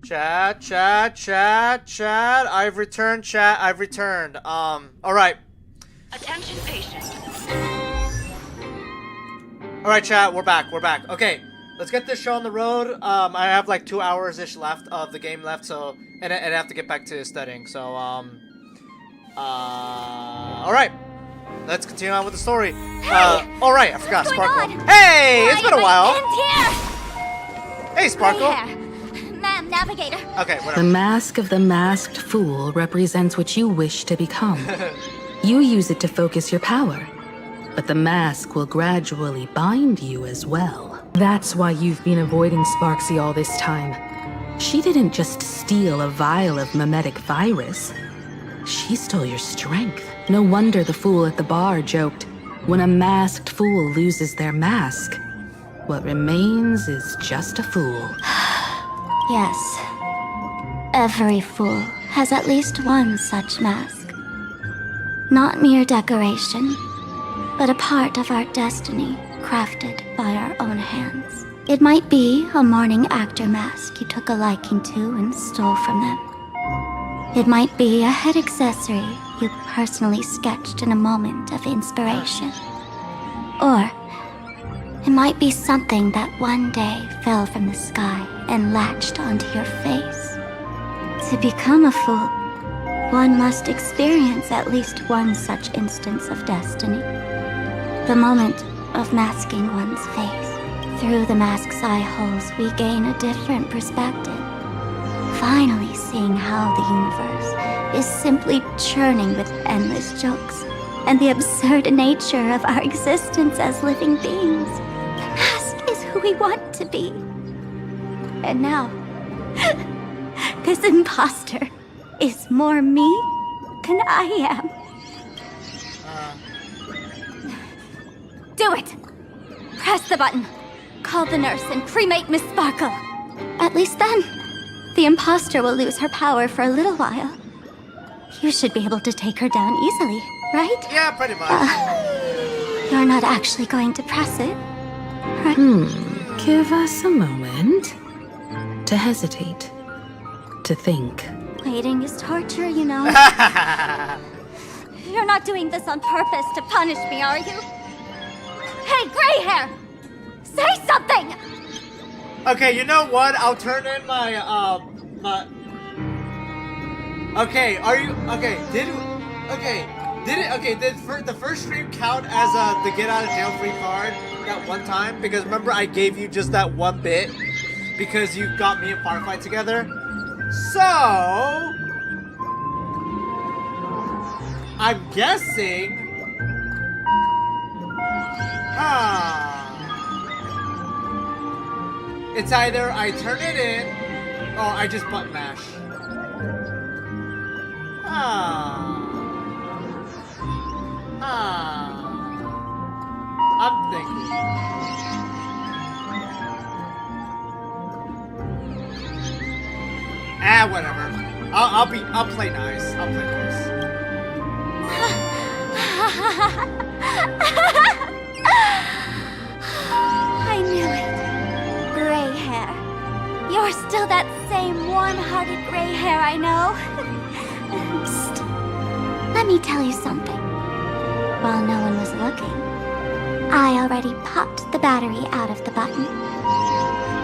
Chat. I've returned, chat. I've returned. Alright. Attention patients. Alright, chat, we're back. Okay, let's get this show on the road. I have like 2 hours-ish left of the game left, so... And I have to get back to studying, so, alright. Let's continue on with the story. Alright, I forgot, Sparkle. Hey, it's been a while. Hey, Sparkle. Ma'am, navigator. Okay, whatever. The mask of the masked fool represents what you wish to become. You use it to focus your power, but the mask will gradually bind you as well. That's why you've been avoiding Sparksy all this time. She didn't just steal a vial of mimetic virus. She stole your strength. No wonder the fool at the bar joked, when a masked fool loses their mask, what remains is just a fool. Yes. Every fool has at least one such mask. Not mere decoration, but a part of our destiny, crafted by our own hands. It might be a morning actor mask you took a liking to and stole from them. It might be a head accessory you personally sketched in a moment of inspiration. Or it might be something that one day fell from the sky and latched onto your face. To become a fool, one must experience at least one such instance of destiny. The moment of masking one's face. Through the mask's eye holes, we gain a different perspective. Finally seeing how the universe is simply churning with endless jokes and the absurd nature of our existence as living beings. The mask is who we want to be. And now, this imposter is more me than I am. Do it! Press the button. Call the nurse and cremate Miss Sparkle. At least then, the imposter will lose her power for a little while. You should be able to take her down easily, right? Yeah, pretty much. You're not actually going to press it, right? Give us a moment to hesitate, to think. Waiting is torture, you know. You're not doing this on purpose to punish me, are you? Hey, gray hair! Say something! Okay, you know what? I'll turn in my, Okay, are you... Okay, did the first stream count as, the get out of jail free card that one time? Because remember I gave you just that one bit because you got me in Firefight together? So... I'm guessing... It's either I turn it in, or I just button mash. I'm thinking. Whatever. I'll play nice. I'll play nice. I knew it. Gray hair. You're still that same warm-hearted gray hair I know. Psst. Let me tell you something. While no one was looking, I already popped the battery out of the button.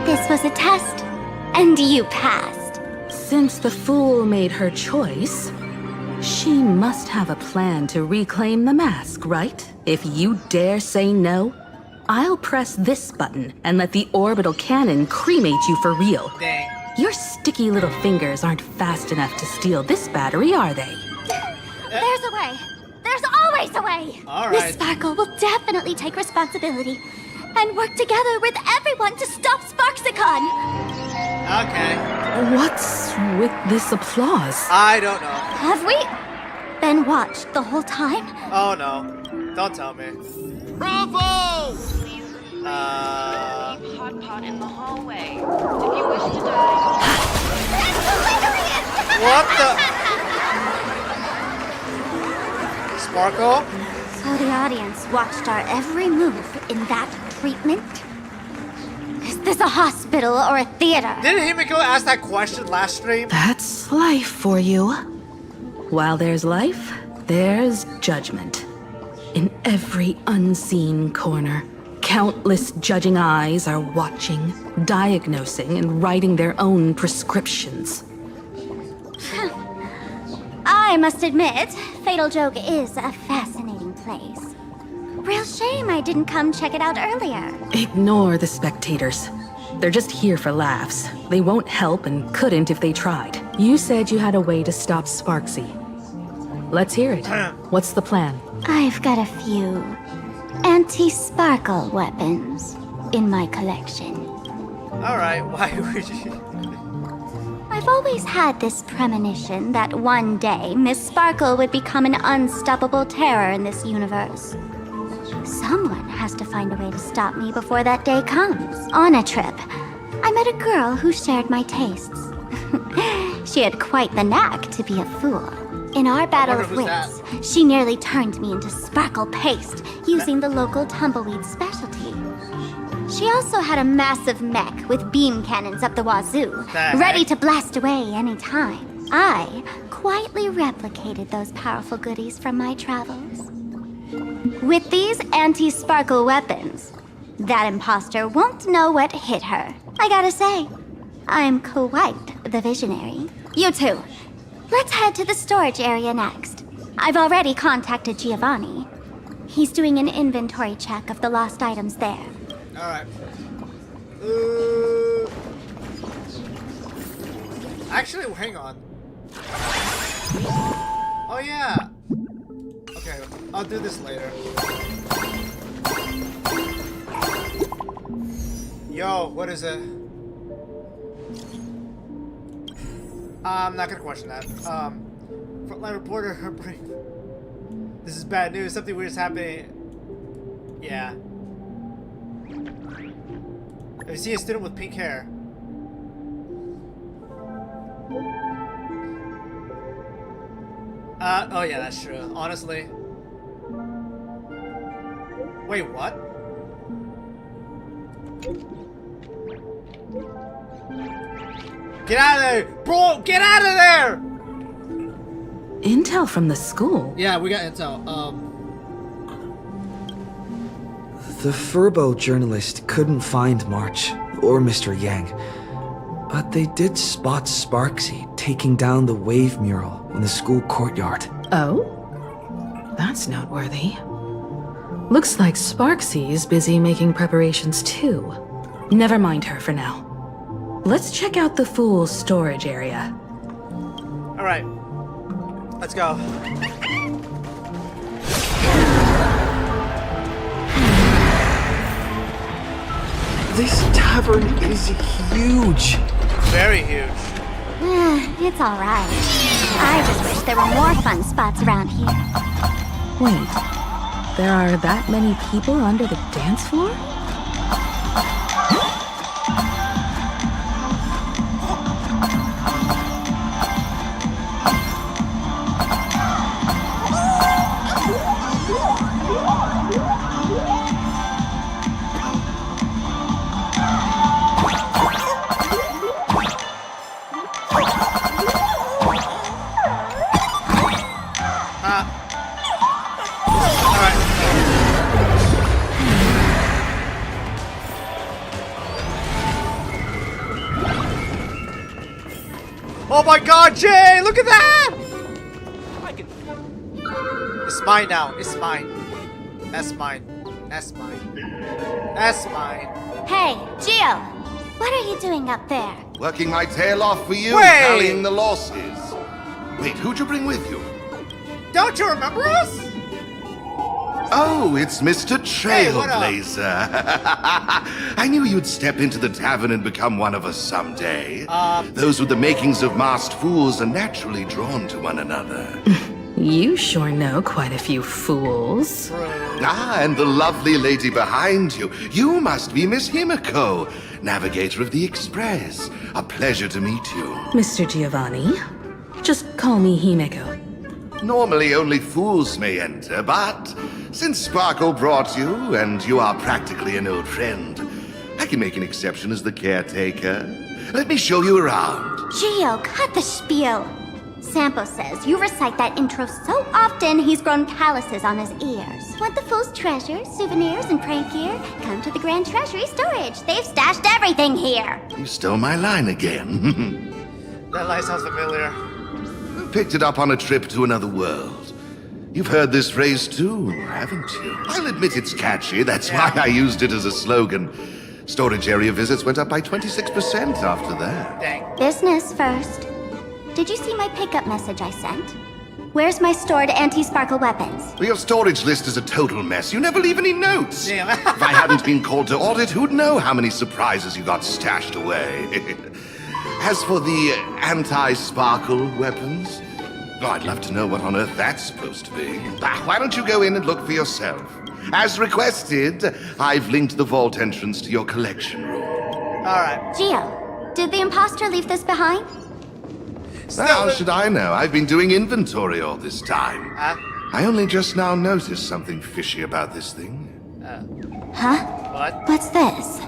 This was a test, and you passed. Since the fool made her choice, she must have a plan to reclaim the mask, right? If you dare say no, I'll press this button and let the orbital cannon cremate you for real. Dang. Your sticky little fingers aren't fast enough to steal this battery, are they? There's a way. There's always a way. All right. Miss Sparkle will definitely take responsibility and work together with everyone to stop Sparksicon. Okay. What's with this applause? I don't know. Have we been watched the whole time? Oh no. Don't tell me. Bravo! Please leave Hot Pot in the hallway. If you wish to die... What the? Sparkle? So the audience watched our every move in that treatment? Is this a hospital or a theater? Didn't Himiko ask that question last stream? That's life for you. While there's life, there's judgment. In every unseen corner, countless judging eyes are watching, diagnosing, and writing their own prescriptions. I must admit, Fatal Joke is a fascinating place. Real shame I didn't come check it out earlier. Ignore the spectators. They're just here for laughs. They won't help and couldn't if they tried. You said you had a way to stop Sparksy. Let's hear it. What's the plan? I've got a few anti-sparkle weapons in my collection. Alright, why would you? I've always had this premonition that one day Miss Sparkle would become an unstoppable terror in this universe. Someone has to find a way to stop me before that day comes. On a trip, I met a girl who shared my tastes. She had quite the knack to be a fool. In our battle of wits, she nearly turned me into sparkle paste using the local tumbleweed specialty. She also had a massive mech with beam cannons up the wazoo, ready to blast away any time. I quietly replicated those powerful goodies from my travels. With these anti-sparkle weapons, that imposter won't know what hit her. I gotta say, I'm quite the visionary. You two, let's head to the storage area next. I've already contacted Giovanni. He's doing an inventory check of the lost items there. Alright. Actually, hang on. Oh yeah. Okay, I'll do this later. Yo, what is it? I'm not gonna question that. Frontline reporter, her brain. This is bad news. Something weird is happening. Yeah. Have you seen a student with pink hair? Oh yeah, that's true. Honestly. Wait, what? Get out of there! Bro, get out of there! Intel from the school? Yeah, we got intel. The Furbo journalist couldn't find March or Mr. Yang, but they did spot Sparksy taking down the wave mural in the school courtyard. Oh? That's noteworthy. Looks like Sparksy is busy making preparations too. Never mind her for now. Let's check out the Fool's storage area. Alright. Let's go. This tavern is huge. Very huge. It's alright. I just wish there were more fun spots around here. Wait, there are that many people under the dance floor? Oh my god, Jay! Look at that! It's mine now. It's mine. That's mine. That's mine. That's mine. Hey, Gio! What are you doing up there? Working my tail off for you, Wait! tallying the losses. Wait, who'd you bring with you? Don't you remember us? Oh, it's Mr. Hey, what up? Trailblazer. I knew you'd step into the tavern and become one of us someday. Those with the makings of masked fools are naturally drawn to one another. You sure know quite a few fools. Ah, and the lovely lady behind you. You must be Miss Himiko, navigator of the Express. A pleasure to meet you. Mr. Giovanni, just call me Himeko. Normally only fools may enter, but since Sparkle brought you, and you are practically an old friend, I can make an exception as the caretaker. Let me show you around. Gio, cut the spiel. Sampo says you recite that intro so often he's grown calluses on his ears. Want the fool's treasures, souvenirs, and prank gear? Come to the Grand Treasury storage. They've stashed everything here. You stole my line again. That line sounds familiar. Picked it up on a trip to another world. You've heard this phrase too, haven't you? I'll admit it's catchy. That's why I used it as a slogan. Storage area visits went up by 26% after that. Dang. Business first. Did you see my pickup message I sent? Where's my stored anti-sparkle weapons? Your storage list is a total mess. You never leave any notes. Damn. If I hadn't been called to audit, who'd know how many surprises you got stashed away? As for the anti-sparkle weapons, I'd love to know what on earth that's supposed to be. Why don't you go in and look for yourself? As requested, I've linked the vault entrance to your collection room. Alright. Gio, did the imposter leave this behind? How should I know? I've been doing inventory all this time. I only just now noticed something fishy about this thing. Huh? What? What's this?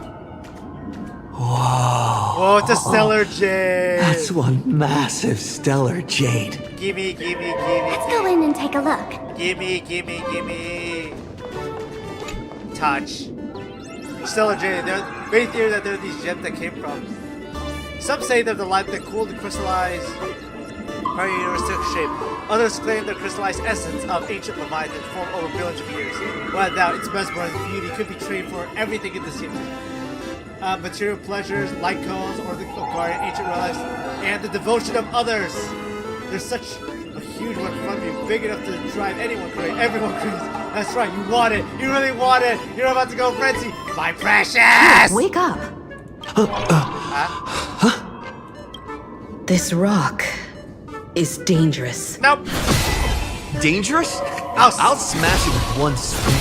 Whoa. Oh, it's a stellar jade. That's one massive stellar jade. Gimme. Let's go in and take a look. Gimme. Touch. Stellar jade. There's many theories that they're these gems that came from. Some say they're the light that cooled and crystallized our universe took shape. Others claim the crystallized essence of ancient Leviathan formed over billions of years. Without doubt, its mesmerizing beauty could be traded for everything in this universe. Material pleasures, light cones, or the guardian ancient relics, and the devotion of others. There's such a huge one in front of you, big enough to drive anyone crazy, everyone crazy. That's right, you want it. You really want it. You're about to go frenzy. My precious! Wake up! This rock is dangerous. Nope. Dangerous? I'll I'll smash it with one swing.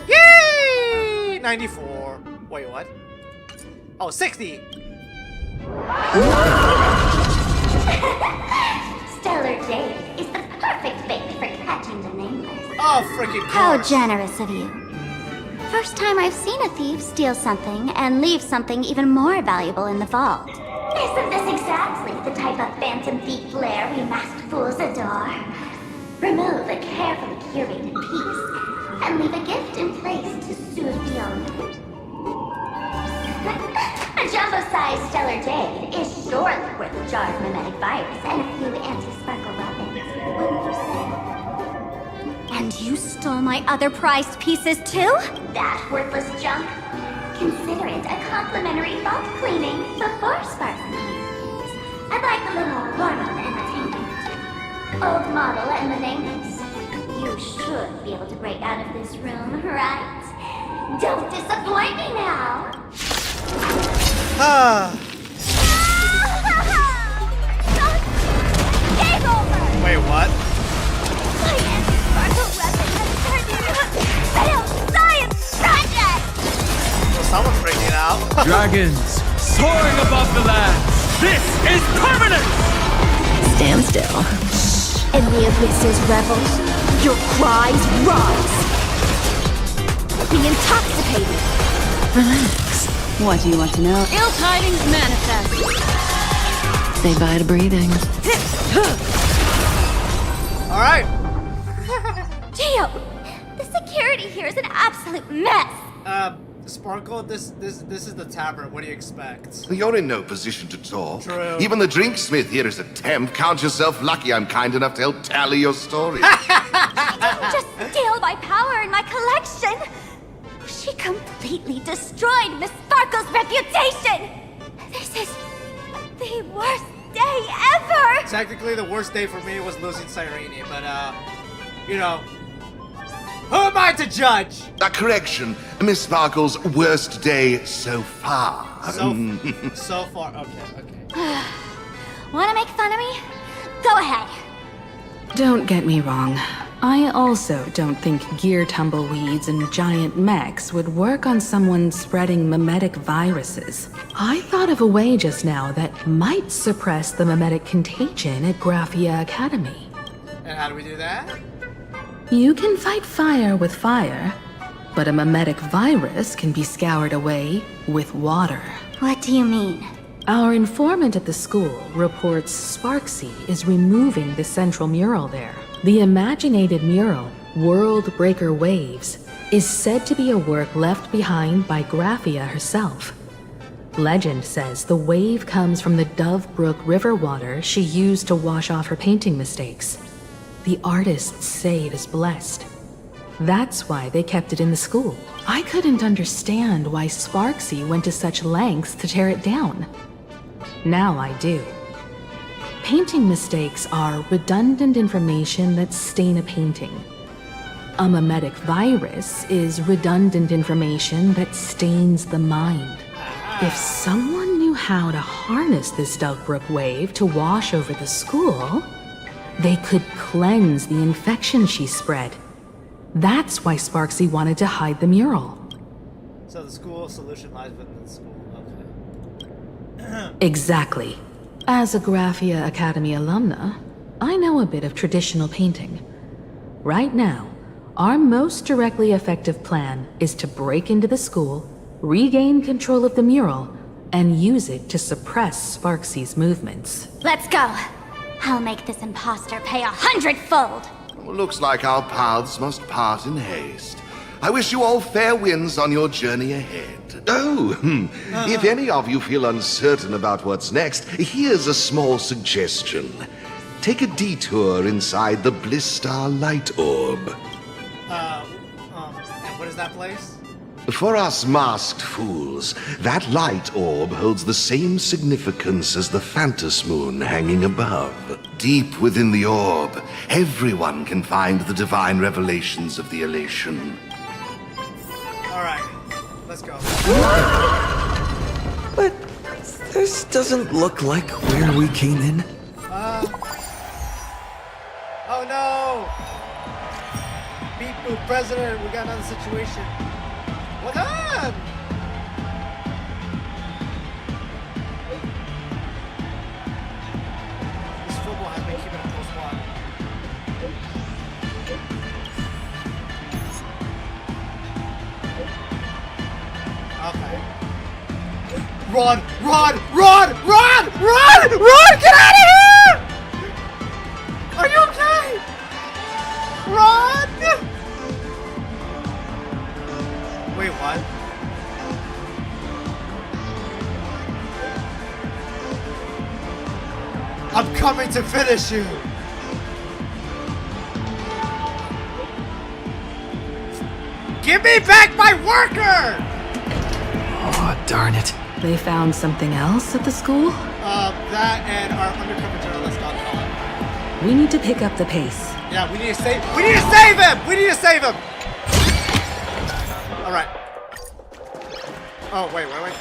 Yay! 94. Wait, what? Oh, 60. Stellar jade is the perfect bait for catching the nameless. Oh, freaking How course. generous of you. First time I've seen a thief steal something and leave something even more valuable in the vault. Isn't this exactly the type of phantom thief flair we masked fools adore? Remove a carefully curated piece and leave a gift in place to soothe the owner. A jumbo-sized stellar jade is surely worth a jar of mimetic virus and a few anti-sparkle weapons, wouldn't you say? And you stole my other prized pieces too? That worthless junk? Consider it a complimentary vault cleaning before sparkling. I'd like a little warm-up entertainment. Old model and the nameless. You should be able to break out of this room, right? Don't disappoint me now! Ah. Game over! Wait, what? My anti-sparkle weapon has turned into a failed science project! Well, someone's freaking out. Dragons soaring above the land. This is permanent! Stand still. In the abyss's revels, your cries rise. Be intoxicated. Relax. What do you want to know? Ill tidings manifest. Say bye to breathing. All right. Gio, the security here is an absolute mess. Sparkle, this is the tavern. What do you expect? You're in no position to talk. True. Even the drinksmith here is a temp. Count yourself lucky I'm kind enough to help tally your story. She didn't just steal my power and my collection. She completely destroyed Miss Sparkle's reputation. This is the worst day ever. Technically, the worst day for me was losing Cyrene, but you know, who am I to judge? A correction, Miss Sparkle's worst day so far. So far, okay. Wanna make fun of me? Go ahead. Don't get me wrong. I also don't think gear tumbleweeds and giant mechs would work on someone spreading mimetic viruses. I thought of a way just now that might suppress the mimetic contagion at Graphia Academy. And how do we do that? You can fight fire with fire, But a mimetic virus can be scoured away with water. What do you mean? Our informant at the school reports Sparksy is removing the central mural there. The imaginated mural, World Breaker Waves, is said to be a work left behind by Graphia herself. Legend says the wave comes from the Dove Brook river water she used to wash off her painting mistakes. The artists say it is blessed. That's why they kept it in the school. I couldn't understand why Sparksy went to such lengths to tear it down. Now I do. Painting mistakes are redundant information that stain a painting. A mimetic virus is redundant information that stains the mind. If someone knew how to harness this Dovebrook wave to wash over the school, they could cleanse the infection she spread. That's why Sparksy wanted to hide the mural. So the school solution lies within the school. Okay. Exactly. As a Graphia Academy alumna, I know a bit of traditional painting. Right now, our most directly effective plan is to break into the school, regain control of the mural, and use it to suppress Sparksy's movements. Let's go. I'll make this imposter pay 100-fold. Well, looks like our paths must part in haste. I wish you all fair winds on your journey ahead. If any of you feel uncertain about what's next, here's a small suggestion. Take a detour inside the Blistar Light Orb. And what is that place? For us masked fools, that light orb holds the same significance as the Phantos Moon hanging above. Deep within the orb, everyone can find the divine revelations of the elation. Alright, let's go. But this doesn't look like where we came in. Oh no! Beep boop, President, we got another situation. What on? This football has been keeping a close watch. Okay. Run! Run! Run! Run! Run! Run! Get out of here! Are you okay? Run! Wait, what? I'm coming to finish you! Give me back my worker! Oh, darn it. They found something else at the school? That and our undercover journalist.com. We need to pick up the pace. Yeah, we need to save him! We need to save him! Alright. Oh, wait. Okay,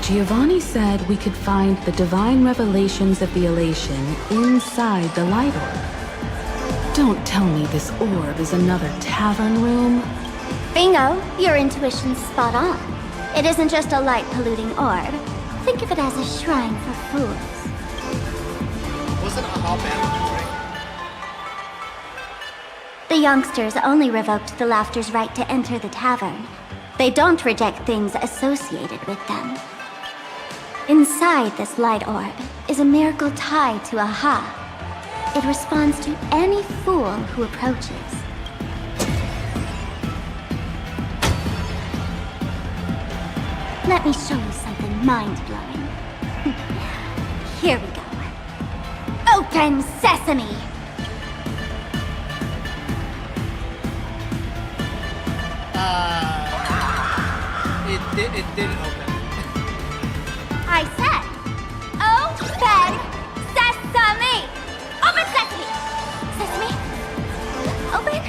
Giovanni said we could find the divine revelations of the elation inside the light orb. Don't tell me this orb is another tavern room. Bingo, your intuition's spot on. It isn't just a light-polluting orb. Think of it as a shrine for fools. wasn't a hall band The youngsters only revoked the Laughter's right to enter the tavern. They don't reject things associated with them. Inside this light orb is a miracle tied to Aha. It responds to any fool who approaches. Let me show you something mind-blowing. Here we go. Open sesame! It didn't open. I said, open sesame! Open sesame! Sesame? Open?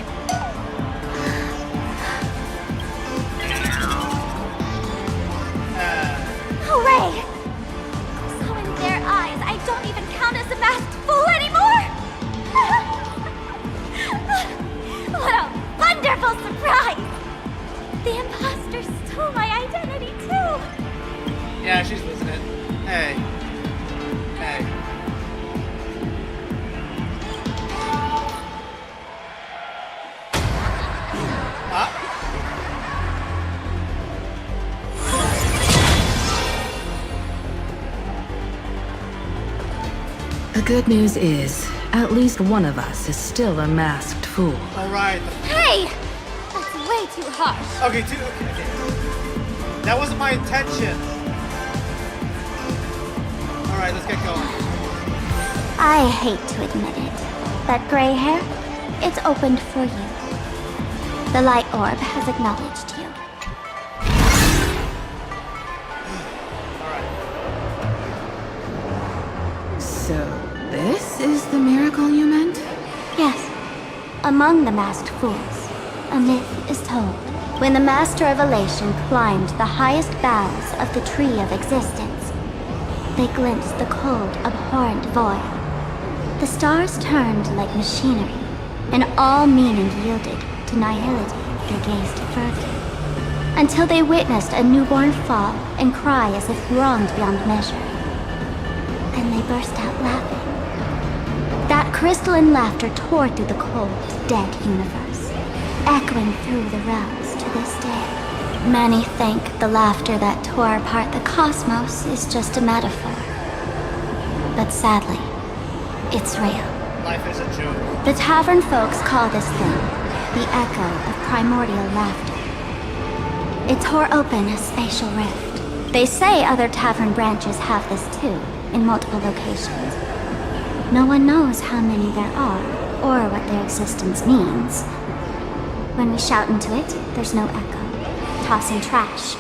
Hooray! So in their eyes, I don't even count as a masked fool anymore! What a wonderful surprise! The imposter stole my identity too! Yeah, she's losing it. The good news is, at least one of us is still a masked fool. Alright. Hey! That's way too harsh. Okay, okay. That wasn't my intention. Alright, let's get going. I hate to admit it, but gray hair, it's opened for you. The light orb has acknowledged you. So, this is the miracle you meant? Yes. Among the masked fools, a myth is told. When the Master of Elation climbed the highest boughs of the Tree of Existence, they glimpsed the cold, abhorrent void. The stars turned like machinery, and all meaning yielded to nihility they gazed further, until they witnessed a newborn fall and cry as if wronged beyond measure. Then they burst out laughing. That crystalline laughter tore through the cold, dead universe, echoing through the realms to this day. Many think the laughter that tore apart the cosmos is just a metaphor. But sadly, it's real. Life is a joke. The tavern folks call this thing the echo of primordial laughter. It tore open a spatial rift. They say other tavern branches have this too, in multiple locations. No one knows how many there are, or what their existence means. When we shout into it, there's no echo, tossing trash,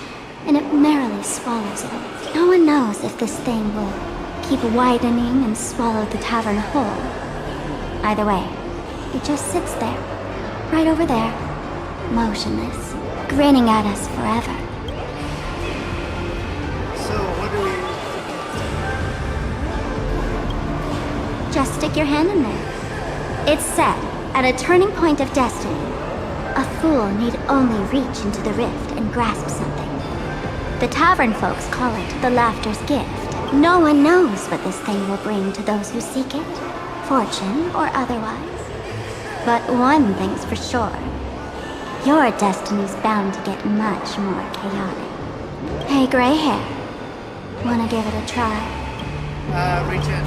and it merrily swallows it. No one knows if this thing will keep widening and swallow the tavern whole. Either way, it just sits there, right over there, motionless, grinning at us forever. So, what do we... Just stick your hand in there. It's said, at a turning point of destiny, a fool need only reach into the rift and grasp something. The tavern folks call it the laughter's gift. No one knows what this thing will bring to those who seek it, fortune or otherwise. But one thing's for sure. Your destiny's bound to get much more chaotic. Hey, gray hair. Wanna give it a try? Reach in.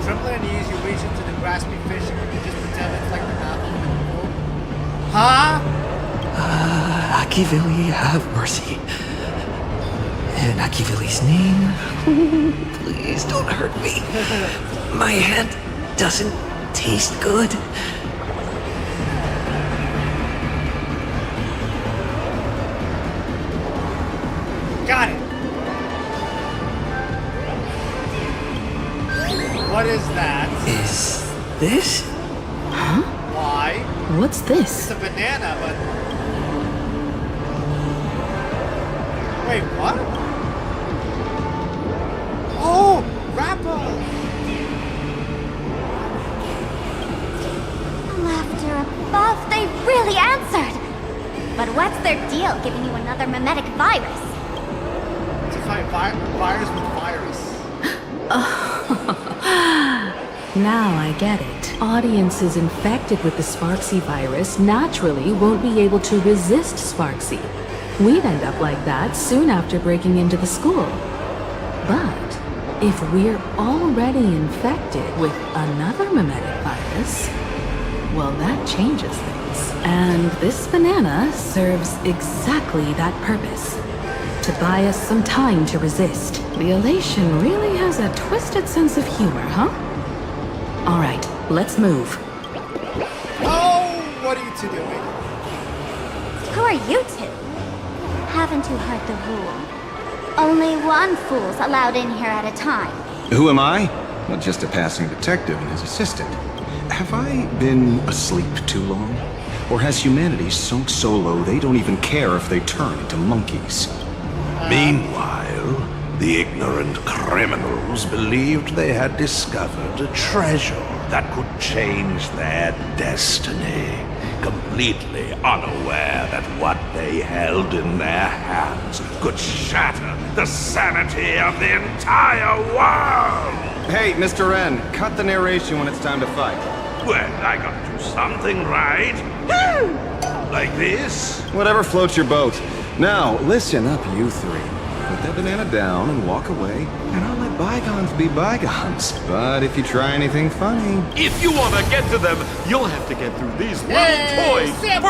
Triple unease, you reach into the grasping fish and you just pretend it's like the mouth of the pool. Huh? Akivili, have mercy. In Akivili's name, please don't hurt me. My hand doesn't taste good. Got it. What is that? Is this? Why? What's this? It's a banana, but... Wait, what? Oh! Rappa! Laughter above, they really answered! But what's their deal giving you another mimetic virus? To fight virus with virus. Now I get it. Audiences infected with the Sparksy virus naturally won't be able to resist Sparksy. We'd end up like that soon after breaking into the school. But if we're already infected with another mimetic virus, well, that changes things. And this banana serves exactly that purpose. To buy us some time to resist. The Elation really has a twisted sense of humor, huh? All right, let's move. Oh! What are you two doing? Who are you two? Haven't you heard the rule? Only one fool's allowed in here at a time. Who am I? Well, just a passing detective and his assistant. Have I been asleep too long? Or has humanity sunk so low they don't even care if they turn into monkeys? Meanwhile, the ignorant criminals believed they had discovered a treasure that could change their destiny, completely unaware that what they held in their hands could shatter the sanity of the entire world! Hey, Mr. Wren, cut the narration when it's time to fight. Well, I gotta do something right. Like this? Whatever floats your boat. Now, listen up, you three. put that banana down and walk away, and I'll let bygones be bygones. But if you try anything funny... If you want to get to them, you'll have to get through these little toys first.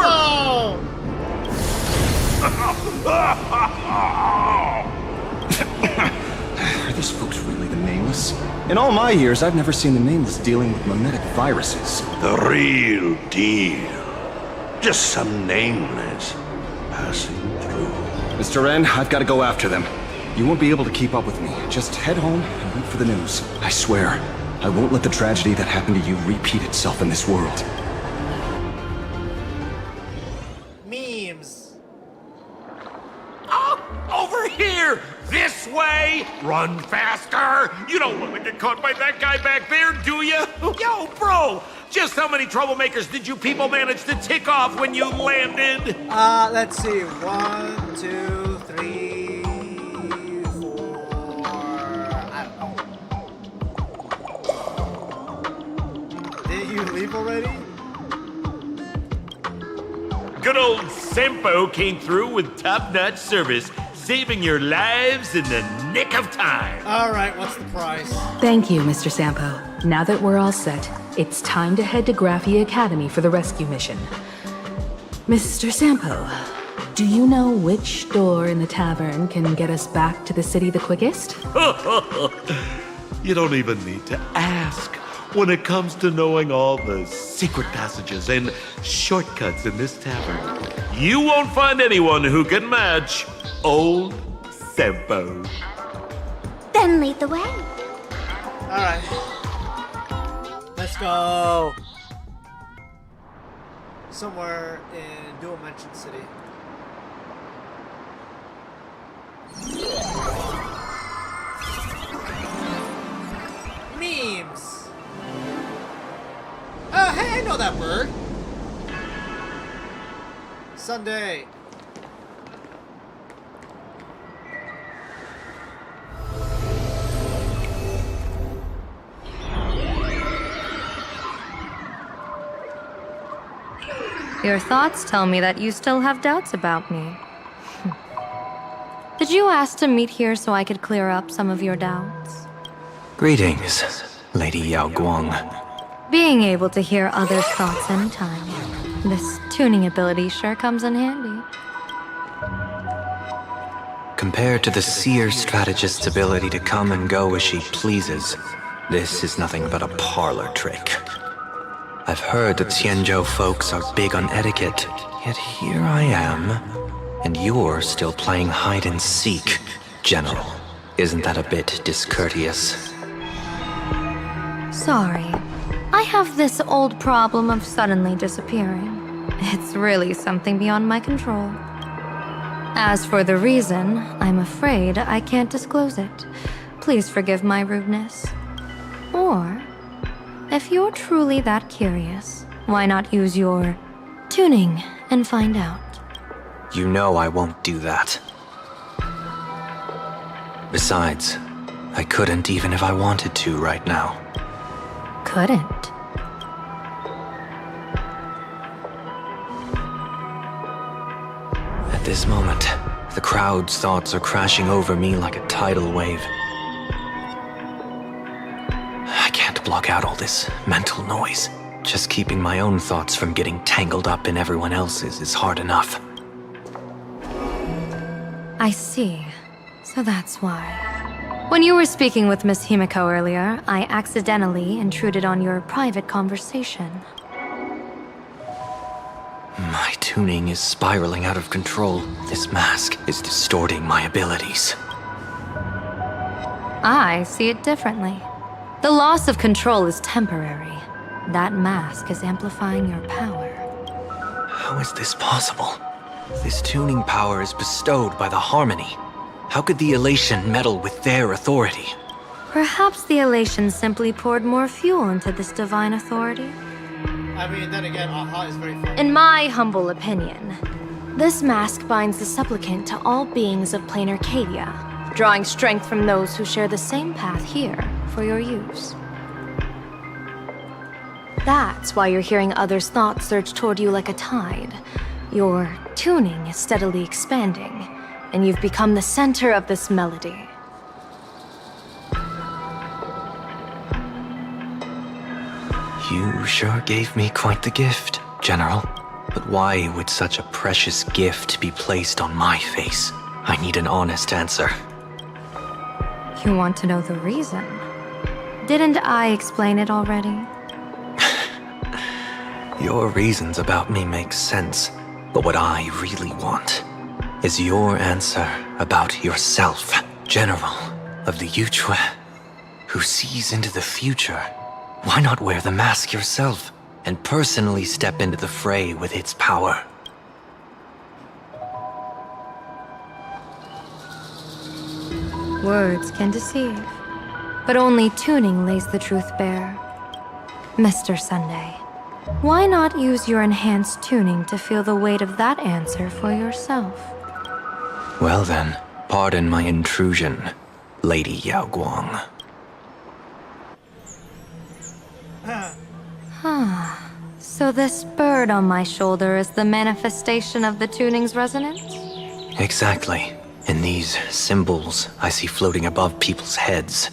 Are these folks really the Nameless? In all my years, I've never seen the Nameless dealing with mimetic viruses. The real deal. Just some nameless passing through. Mr. N, I've got to go after them. You won't be able to keep up with me. Just head home and wait for the news. I swear, I won't let the tragedy that happened to you repeat itself in this world. Memes. Oh, over here! This way! Run faster! You don't want to get caught by that guy back there, do you? Yo, bro! Just how many troublemakers did you people manage to tick off when you landed? Let's see. 1, 2, 3, 4. I don't know. Did you leave already? Good old Sempo came through with top-notch service, saving your lives in the nick of time. Alright, what's the price? Thank you, Mr. Sampo. Now that we're all set, it's time to head to Graphia Academy for the rescue mission. Mr. Sampo, do you know which door in the tavern can get us back to the city the quickest? You don't even need to ask. When it comes to knowing all the secret passages and shortcuts in this tavern, you won't find anyone who can match old Sempo. Then lead the way. Alright. Let's go. Somewhere in Dual Mansion City. Memes. Oh, hey, I know that bird. Sunday. Your thoughts tell me that you still have doubts about me. Did you ask to meet here so I could clear up some of your doubts? Greetings, Lady Yao Guang. Being able to hear others' thoughts anytime. This tuning ability sure comes in handy. Compared to the seer strategist's ability to come and go as she pleases, this is nothing but a parlor trick. I've heard that Xianzhou folks are big on etiquette, yet here I am, and you're still playing hide and seek, General. Isn't that a bit discourteous? Sorry. I have this old problem of suddenly disappearing. It's really something beyond my control. As for the reason, I'm afraid I can't disclose it. Please forgive my rudeness. Or, if you're truly that curious, why not use your tuning and find out? You know I won't do that. Besides, I couldn't even if I wanted to right now. Couldn't. At this moment, the crowd's thoughts are crashing over me like a tidal wave. I can't block out all this mental noise. Just keeping my own thoughts from getting tangled up in everyone else's is hard enough. I see. So that's why. When you were speaking with Miss Himiko earlier, I accidentally intruded on your private conversation. My tuning is spiraling out of control. This mask is distorting my abilities. I see it differently. The loss of control is temporary. That mask is amplifying your power. How is this possible? This tuning power is bestowed by the Harmony. How could the elation meddle with their authority? Perhaps the elation simply poured more fuel into this divine authority. I mean, then again, Aha is very fun. In my humble opinion, this mask binds the supplicant to all beings of plain Arcadia, drawing strength from those who share the same path here for your use. That's why you're hearing others' thoughts surge toward you like a tide. Your tuning is steadily expanding, and you've become the center of this melody. You sure gave me quite the gift, General. But why would such a precious gift be placed on my face? I need an honest answer. You want to know the reason? Didn't I explain it already? Your reasons about me make sense, but what I really want is your answer about yourself, General of the Vtuber, who sees into the future. Why not wear the mask yourself and personally step into the fray with its power? Words can deceive, but only tuning lays the truth bare. Mr. Sunday, why not use your enhanced tuning to feel the weight of that answer for yourself? Well then, pardon my intrusion, Lady Yao Guang. So this bird on my shoulder is the manifestation of the tuning's resonance? Exactly. And these symbols I see floating above people's heads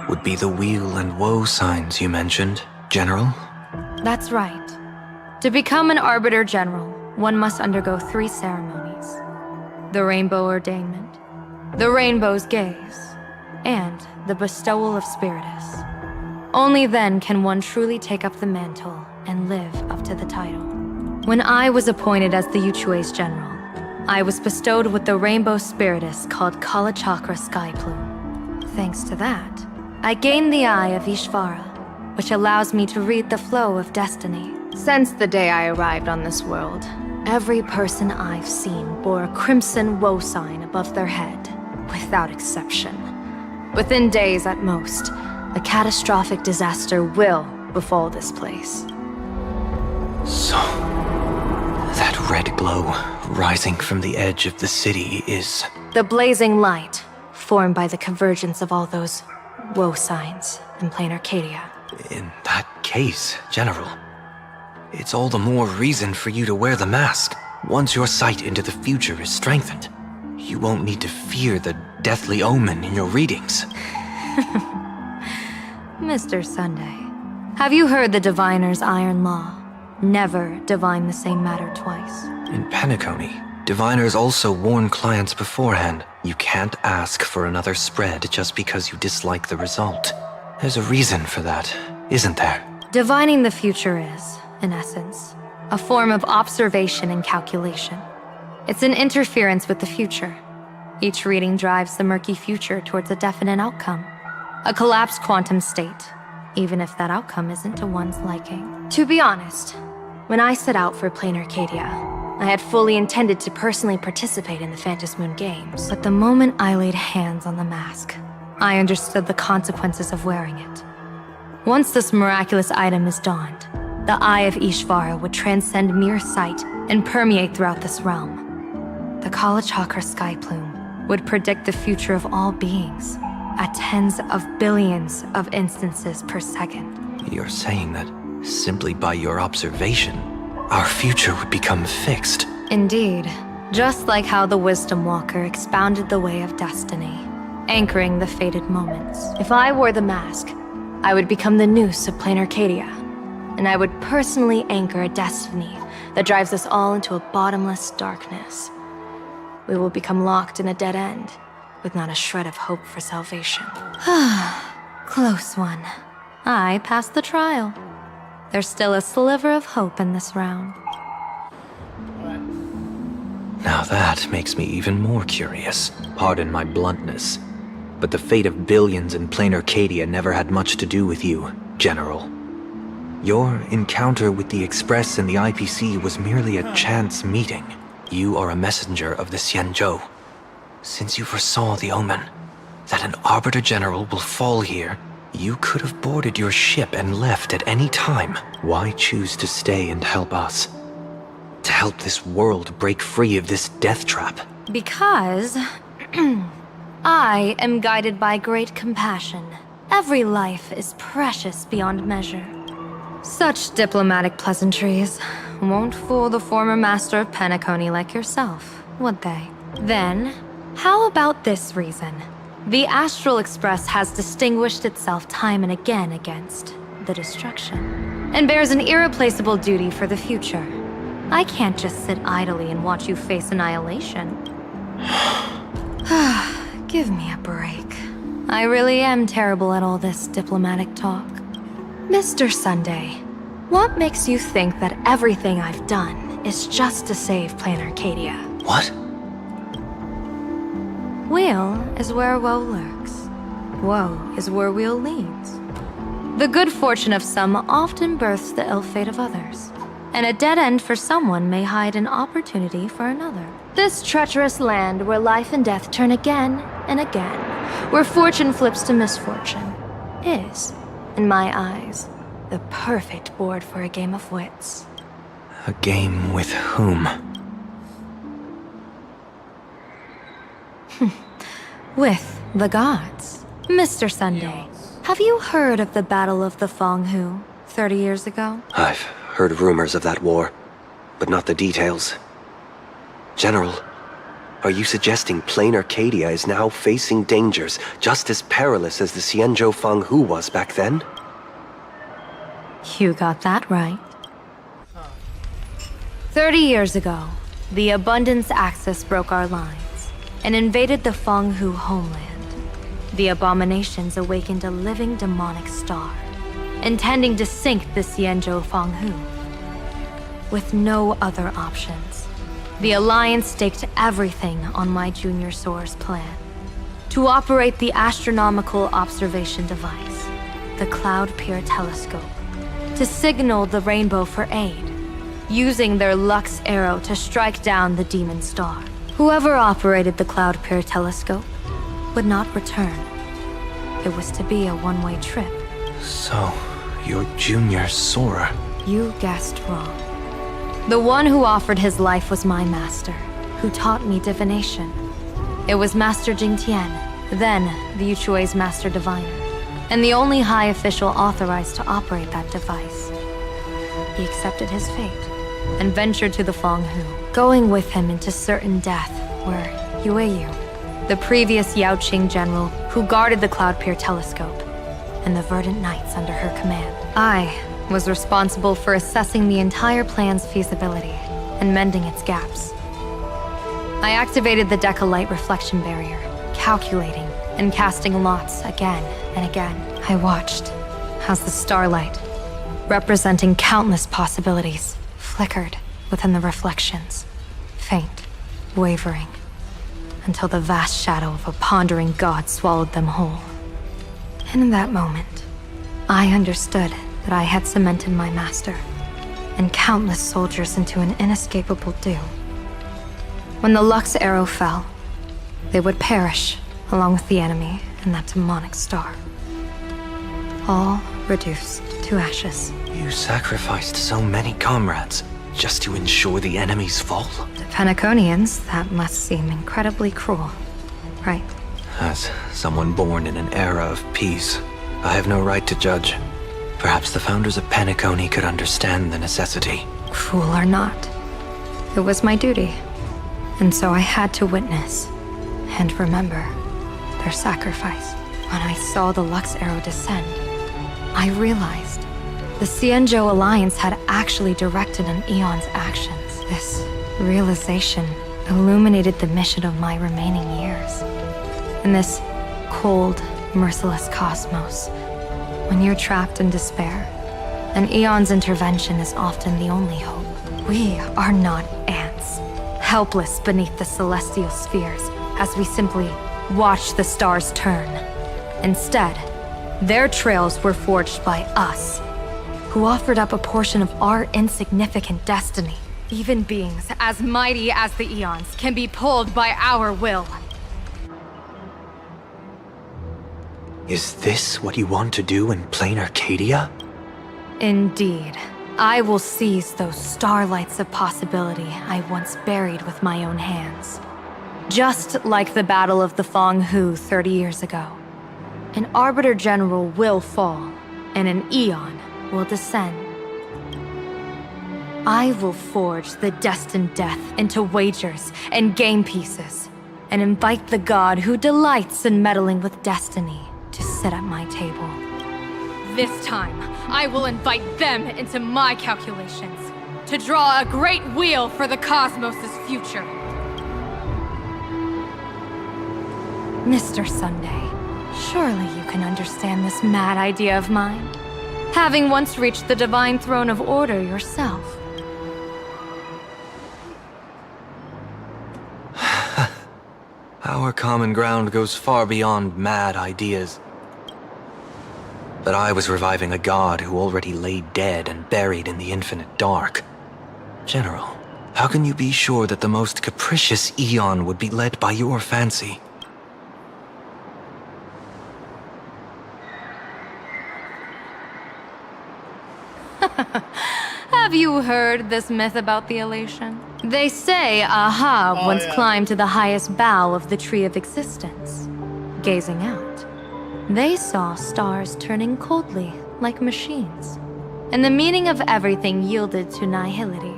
would be the wheel and woe signs you mentioned, General? That's right. To become an Arbiter General, one must undergo 3 ceremonies. The Rainbow Ordainment, the Rainbow's Gaze, and the Bestowal of Spiritus. Only then can one truly take up the mantle and live up to the title. When I was appointed as the Vtuber's General, I was bestowed with the Rainbow Spiritus called Kala Chakra Sky Plume. Thanks to that, I gained the Eye of Ishvara, which allows me to read the flow of destiny. Since the day I arrived on this world, every person I've seen bore a crimson woe sign above their head, without exception. Within days at most, a catastrophic disaster will befall this place. So, that red glow rising from the edge of the city is... The blazing light, formed by the convergence of all those woe signs in plain Arcadia. In that case, General, it's all the more reason for you to wear the mask. Once your sight into the future is strengthened, you won't need to fear the deathly omen in your readings. Mr. Sunday, have you heard the diviner's iron law? Never divine the same matter twice. In Penacony, diviners also warn clients beforehand. You can't ask for another spread just because you dislike the result. There's a reason for that, isn't there? Divining the future is, in essence, a form of observation and calculation. It's an interference with the future. Each reading drives the murky future towards a definite outcome. A collapsed quantum state, even if that outcome isn't to one's liking. To be honest, when I set out for Plain Arcadia, I had fully intended to personally participate in the Phantom Moon Games. But the moment I laid hands on the mask, I understood the consequences of wearing it. Once this miraculous item is donned, the Eye of Ishvara would transcend mere sight and permeate throughout this realm. The Kala Chakra Sky Plume would predict the future of all beings at tens of billions of instances per second. You're saying that simply by your observation, our future would become fixed. Indeed, just like how the Wisdom Walker expounded the way of destiny, anchoring the fated moments. If I wore the mask, I would become the noose of Plain Arcadia, and I would personally anchor a destiny that drives us all into a bottomless darkness. We will become locked in a dead end, with not a shred of hope for salvation. Close one. I passed the trial. There's still a sliver of hope in this round. Now that makes me even more curious. Pardon my bluntness, but the fate of billions in Plain Arcadia never had much to do with you, General. Your encounter with the Express and the IPC was merely a chance meeting. You are a messenger of the Xianzhou. Since you foresaw the omen, that an Arbiter General will fall here, you could have boarded your ship and left at any time. Why choose to stay and help us? To help this world break free of this death trap? Because I am guided by great compassion. Every life is precious beyond measure. Such diplomatic pleasantries. won't fool the former master of Penacony like yourself, would they? Then, how about this reason? The Astral Express has distinguished itself time and again against the destruction, and bears an irreplaceable duty for the future. I can't just sit idly and watch you face annihilation. Give me a break. I really am terrible at all this diplomatic talk. Mr. Sunday, what makes you think that everything I've done is just to save Plan Arcadia? What? Weal is where woe lurks. Woe is where weal leads. The good fortune of some often births the ill fate of others, and a dead end for someone may hide an opportunity for another. This treacherous land where life and death turn again and again, where fortune flips to misfortune, is, in my eyes, the perfect board for a game of wits. A game with whom? With the gods. Mr. Sunday, have you heard of the Battle of the Fong Hu 30 years ago? I've heard rumors of that war, but not the details. General, are you suggesting Plain Arcadia is now facing dangers just as perilous as the Xianzhou Fang Hu was back then? You got that right. 30 years ago, the Abundance Axis broke our lines and invaded the Fang Hu homeland. The abominations awakened a living demonic star, intending to sink the Xianzhou Fang Hu. With no other options, the Alliance staked everything on my Junior Soar's plan to operate the astronomical observation device, the Cloud Peer Telescope, to signal the rainbow for aid, using their Lux arrow to strike down the demon star. Whoever operated the Cloud Peer Telescope would not return. It was to be a one-way trip. So, you're Junior Sora. You guessed wrong. The one who offered his life was my master, who taught me divination. It was Master Jingtian, then the Yuchui's Master Diviner, and the only high official authorized to operate that device. He accepted his fate and ventured to the Fang Hu, going with him into certain death were Yueyu, the previous Yaoqing general who guarded the Cloud Peer Telescope, and the Verdant Knights under her command. I was responsible for assessing the entire plan's feasibility and mending its gaps. I activated the Deca Light reflection barrier, calculating and casting lots again and again. I watched as the starlight, representing countless possibilities, flickered within the reflections, faint, wavering, until the vast shadow of a pondering god swallowed them whole. And in that moment, I understood that I had cemented my master and countless soldiers into an inescapable doom. When the Lux arrow fell, they would perish along with the enemy and that demonic star. All reduced to ashes. You sacrificed so many comrades just to ensure the enemy's fall? To Penaconians, that must seem incredibly cruel, right? As someone born in an era of peace, I have no right to judge. Perhaps the founders of Penacony could understand the necessity. Cruel or not, it was my duty. And so I had to witness and remember their sacrifice. When I saw the Lux arrow descend, I realized the Xianzhou Alliance had actually directed an Eon's actions. This realization illuminated the mission of my remaining years. In this cold, merciless cosmos, when you're trapped in despair, an Eon's intervention is often the only hope. We are not ants, helpless beneath the celestial spheres as we simply watch the stars turn. Instead, their trails were forged by us, who offered up a portion of our insignificant destiny. Even beings as mighty as the Eons can be pulled by our will. Is this what you want to do in Plain Arcadia? Indeed. I will seize those starlights of possibility I once buried with my own hands. Just like the Battle of the Fang Hu 30 years ago. An Arbiter General will fall, and an Eon will descend. I will forge the destined death into wagers and game pieces, and invite the god who delights in meddling with destiny to sit at my table. This time, I will invite them into my calculations, to draw a great wheel for the cosmos' future. Mr. Sunday, surely you can understand this mad idea of mine, having once reached the divine throne of order yourself. Our common ground goes far beyond mad ideas. But I was reviving a god who already lay dead and buried in the infinite dark. General, how can you be sure that the most capricious Eon would be led by your fancy? Have you heard this myth about the elation? They say Ahab once climbed to the highest bough of the Tree of Existence. Gazing out, they saw stars turning coldly like machines, and the meaning of everything yielded to nihility.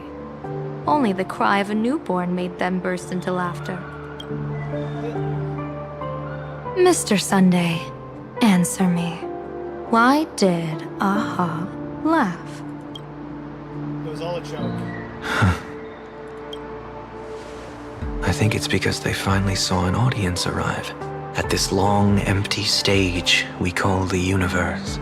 Only the cry of a newborn made them burst into laughter. Mr. Sunday, answer me. Why did Ahab laugh? It was all a joke. I think it's because they finally saw an audience arrive at this long, empty stage we call the universe.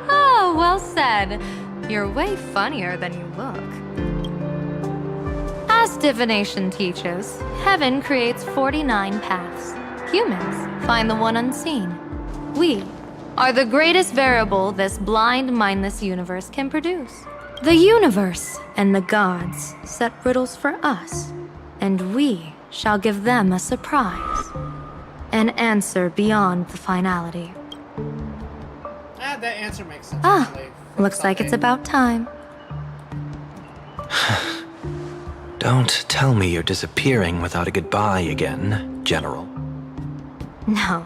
Oh, well said. You're way funnier than you look. As divination teaches, heaven creates 49 paths. Humans find the one unseen. We are the greatest variable this blind, mindless universe can produce. The universe and the gods set riddles for us, and we shall give them a surprise. An answer beyond the finality. That answer makes sense. Ah, actually. looks like it's about time. Don't tell me you're disappearing without a goodbye again, General. No.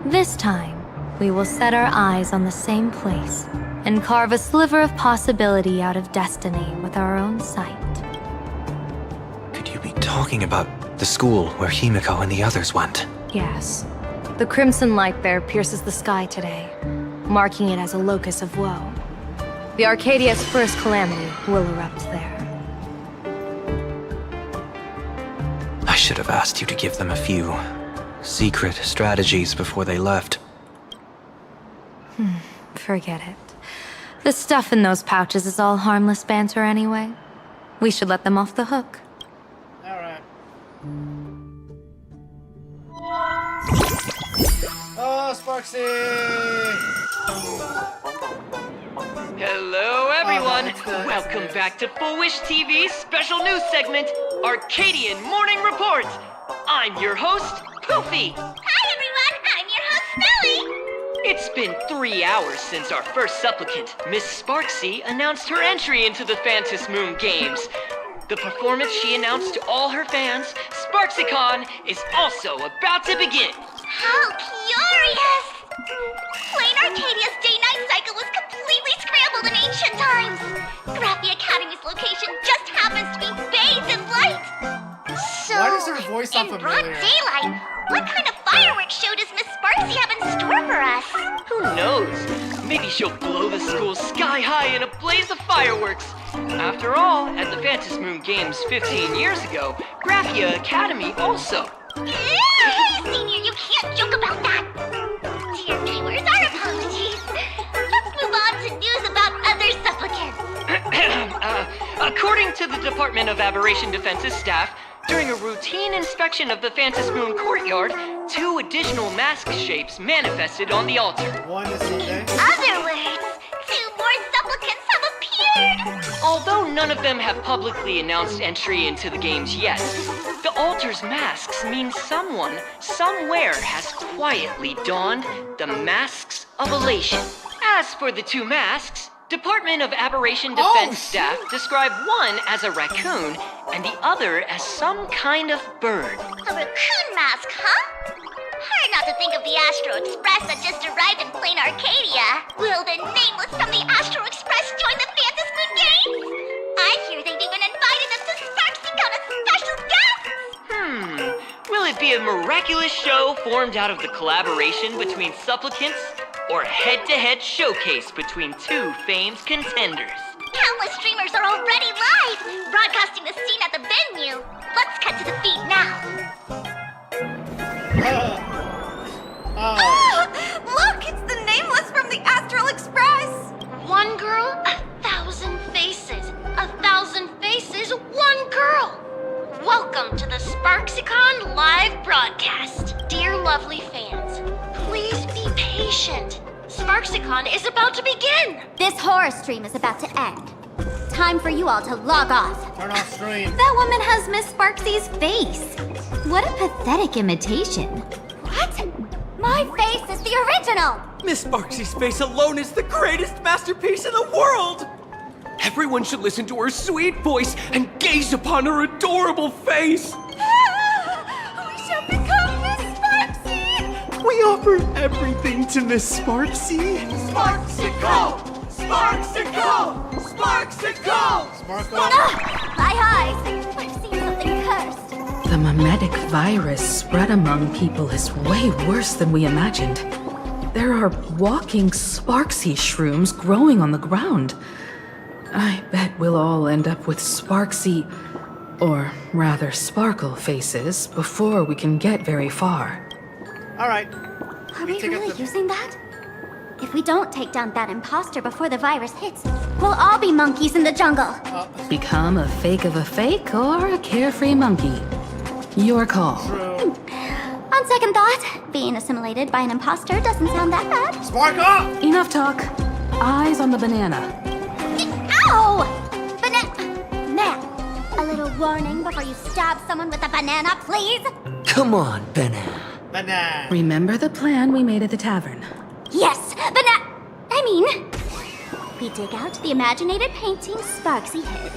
This time, we will set our eyes on the same place and carve a sliver of possibility out of destiny with our own sight. Could you be talking about the school where Himiko and the others went? Yes. The crimson light there pierces the sky today, marking it as a locus of woe. The Arcadia's first calamity will erupt there. I should have asked you to give them a few secret strategies before they left. Forget it. The stuff in those pouches is all harmless banter anyway. We should let them off the hook. Alright. Oh, Sparksy! Hello, everyone! Welcome back to Full Wish TV's special news segment, Arcadian Morning Report! I'm your host, Poofy! Hi, everyone! I'm your host, Smelly! It's been 3 hours since our first supplicant, Miss Sparksy, announced her entry into the Phantom Moon Games. The performance she announced to all her fans, SparksyCon, is also about to begin. How curious! Plain Arcadia's day-night cycle was completely scrambled in ancient times. Graphia Academy's location just happens to be bathed in light. So, why does her voice sound in broad familiar? daylight, what kind of fireworks show does Miss Sparksy have in store for us? Who knows? Maybe she'll blow the school sky high in a blaze of fireworks. After all, at the Phantom Moon Games 15 years ago, Graphia Academy also. Hey, Senior, you can't joke about that. Dear viewers, our apologies. Let's move on to news about other supplicants. According to the Department of Aberration Defense's staff, during a routine inspection of the Phantom Moon courtyard, 2 additional mask shapes manifested on the altar. One is Sunday. In other words, 2 more supplicants have appeared. Although none of them have publicly announced entry into the games yet, the altar's masks mean someone, somewhere has quietly donned the masks of elation. As for the 2 masks, Department of Aberration Defense staff describe one as a raccoon and the other as some kind of bird. A raccoon mask, huh? Hard not to think of the Astro Express that just arrived in plain Arcadia? Will the nameless from the Astro Express join the Fantasmoon Games? I hear they've even invited us to SparksyCon as special guests! Will it be a miraculous show formed out of the collaboration between supplicants, or head-to-head showcase between two famed contenders? Countless streamers are already live, broadcasting the scene at the venue. Let's cut to the feed now. Look, it's the nameless from the Astral Express! One girl, 1,000 faces. 1,000 faces, one girl. Welcome to the SparksyCon live broadcast. Dear lovely fans, please be patient. SparksyCon is about to begin. This horror stream is about to end. Time for you all to log off. Turn off stream. That woman has Miss Sparksy's face. What a pathetic imitation. What? My face is the original. Miss Sparksy's face alone is the greatest masterpiece in the world! Everyone should listen to her sweet voice and gaze upon her adorable face! We shall become Miss Sparksy! We offer everything to Miss Sparksy. Sparksicle! Sparksicle! Sparksicle! Sparkle. My eyes. I've seen something cursed. The mimetic virus spread among people is way worse than we imagined. There are walking Sparksy shrooms growing on the ground. I bet we'll all end up with Sparksy, or rather Sparkle faces before we can get very far. Alright. Are we really using that? If we don't take down that imposter before the virus hits, we'll all be monkeys in the jungle. Become a fake of a fake or a carefree monkey. Your call. On second thought, being assimilated by an imposter doesn't sound that bad. Sparkle! Enough talk. Eyes on the banana. Ow! Now, a little warning before you stab someone with a banana, please? Come on, banana. Banana. Remember the plan we made at the tavern. Yes, we dig out the imaginated painting Sparksy hid,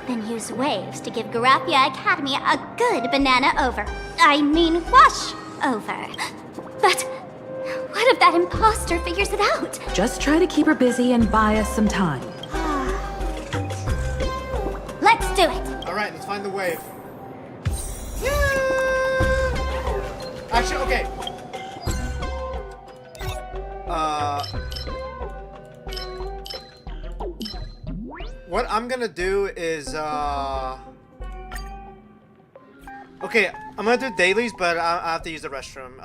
then use waves to give Garapia Academy a good banana wash over. But what if that imposter figures it out? Just try to keep her busy and buy us some time. Let's do it. Alright, let's find the wave. Actually, okay. What I'm gonna do is, okay, I'm gonna do dailies, but I have to use the restroom.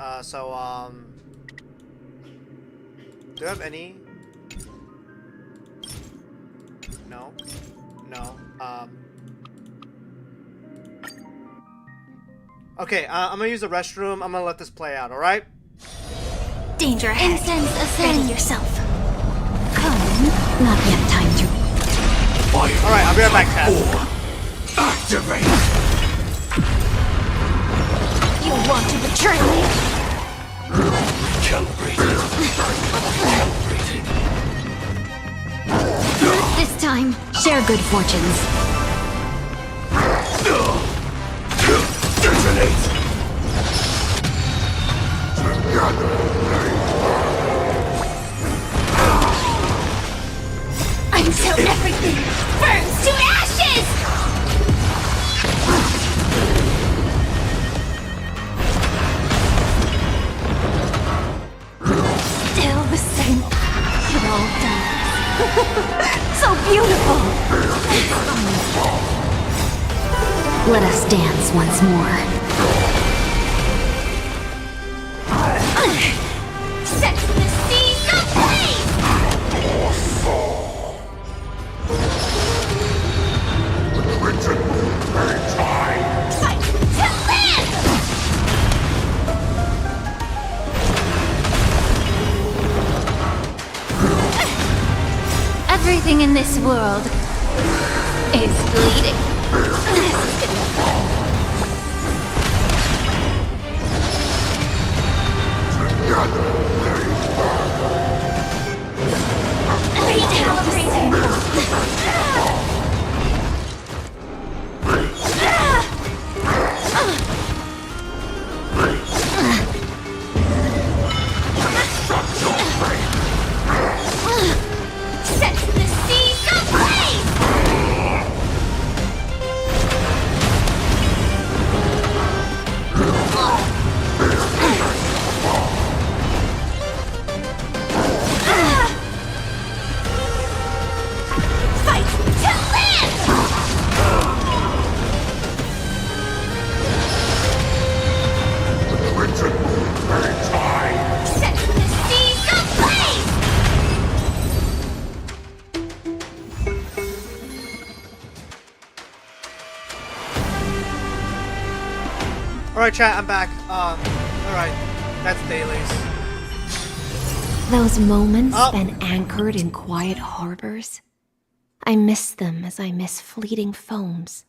Do I have any? No. No. Okay, I'm gonna use the restroom. I'm gonna let this play out, alright? Danger ahead. Incense ascend. Ready yourself. Come. Not yet time to... Alright, I'll be right back, Taz. Activate! You want to betray me? Calibrated. This time, share good fortunes. Detonate! Until everything burns to ashes! Still the same. You're all done. So beautiful! Let us dance once more. Set the scene ablaze! Fight to live! Everything in this world is bleeding. Alright, chat, I'm back. Alright. That's dailies. Those moments spent anchored in quiet harbors. I miss them as I miss fleeting foams.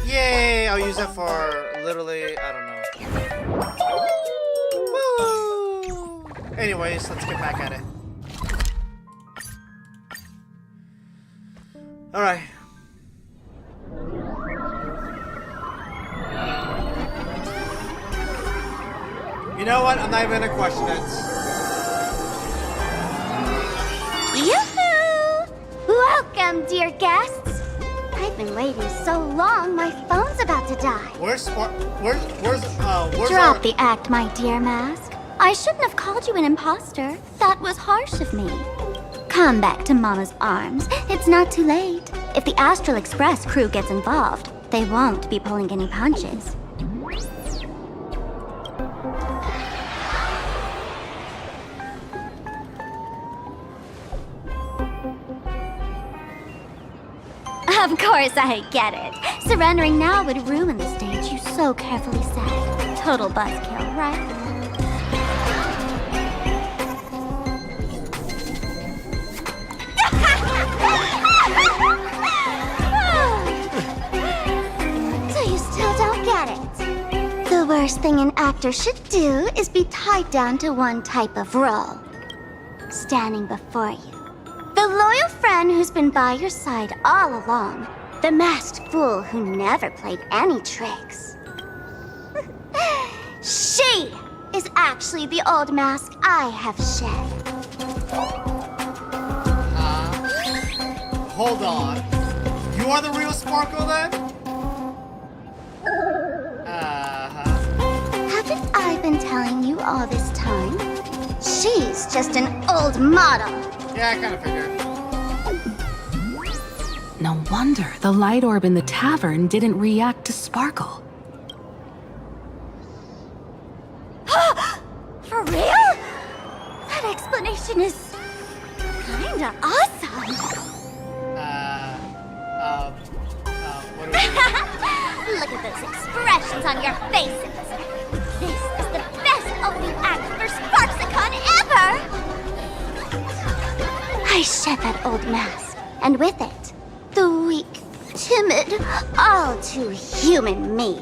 Yay! I'll use it for literally, I don't know. Woo! Anyways, let's get back at it. Alright. You know what? I'm not even gonna question it. Yoo-hoo! Welcome, dear guests. I've been waiting so long, my phone's about to die. Where's Drop the act, my dear Mask. I shouldn't have called you an imposter. That was harsh of me. Come back to Mama's arms. It's not too late. If the Astral Express crew gets involved, they won't be pulling any punches. Of course I get it. Surrendering now would ruin the stage you so carefully set. Total buzzkill, right? So you still don't get it? The worst thing an actor should do is be tied down to one type of role. Standing before you. The loyal friend who's been by your side all along. The masked fool who never played any tricks. She is actually the old mask I have shed. Hold on. You are the real Sparkle then? Haven't I been telling you all this time? She's just an old model. Yeah, I kind of figured. No wonder the light orb in the tavern didn't react to Sparkle. For real? That explanation is kinda awesome. What do we do? Look at those expressions on your faces. This is the best opening act for Sparksicon ever! I shed that old mask, and with it, the weak, timid, all too human me.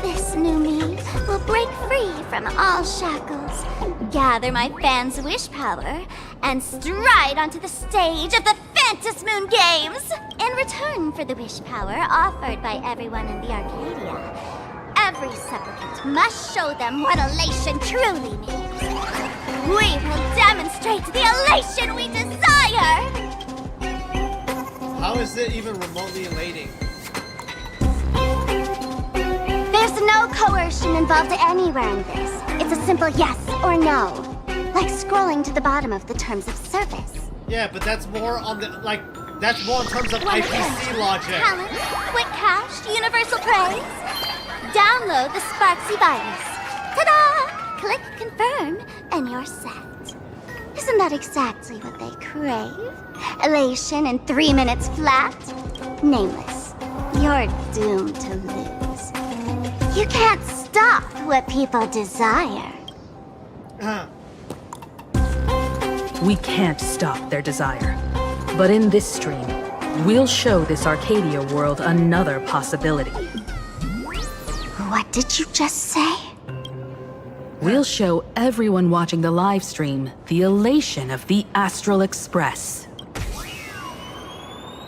This new me will break free from all shackles, gather my fans' wish power, and stride onto the stage of the Phantasmoon Moon Games! In return for the wish power offered by everyone in the Arcadia, every supplicant must show them what elation truly means. We will demonstrate the elation we desire! How is it even remotely elating? There's no coercion involved anywhere in this. It's a simple yes or no. Like scrolling to the bottom of the terms of service. Yeah, but that's more on the, that's more in terms of IPC logic. Talent, quick cash, universal praise. Download the Sparksy virus. Ta-da! Click confirm, and you're set. Isn't that exactly what they crave? Elation in 3 minutes flat? Nameless, you're doomed to lose. You can't stop what people desire. We can't stop their desire. But in this stream, we'll show this Arcadia world another possibility. What did you just say? We'll show everyone watching the live stream the elation of the Astral Express.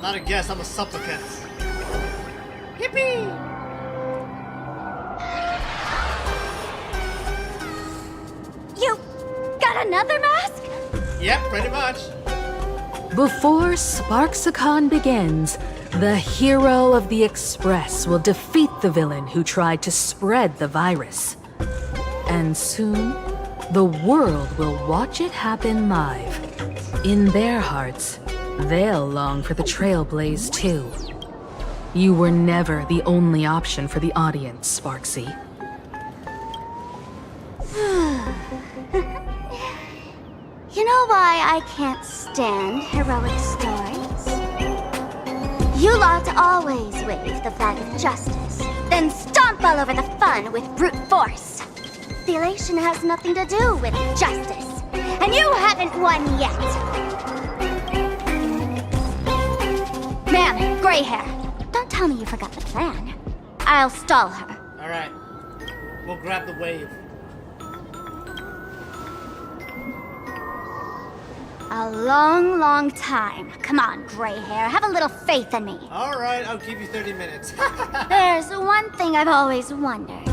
Not a guess, I'm a supplicant. Yippee! Another mask? Yep, pretty much. Before Sparksicon begins, the hero of the Express will defeat the villain who tried to spread the virus. And soon, the world will watch it happen live. In their hearts, they'll long for the Trailblaze too. You were never the only option for the audience, Sparksy. You know why I can't stand heroic stories? You lot always wave the flag of justice, then stomp all over the fun with brute force. The elation has nothing to do with justice, and you haven't won yet. Ma'am, gray hair, don't tell me you forgot the plan. I'll stall her. Alright. We'll grab the wave. A long, long time. Come on, gray hair, have a little faith in me. Alright, I'll give you 30 minutes. There's one thing I've always wondered.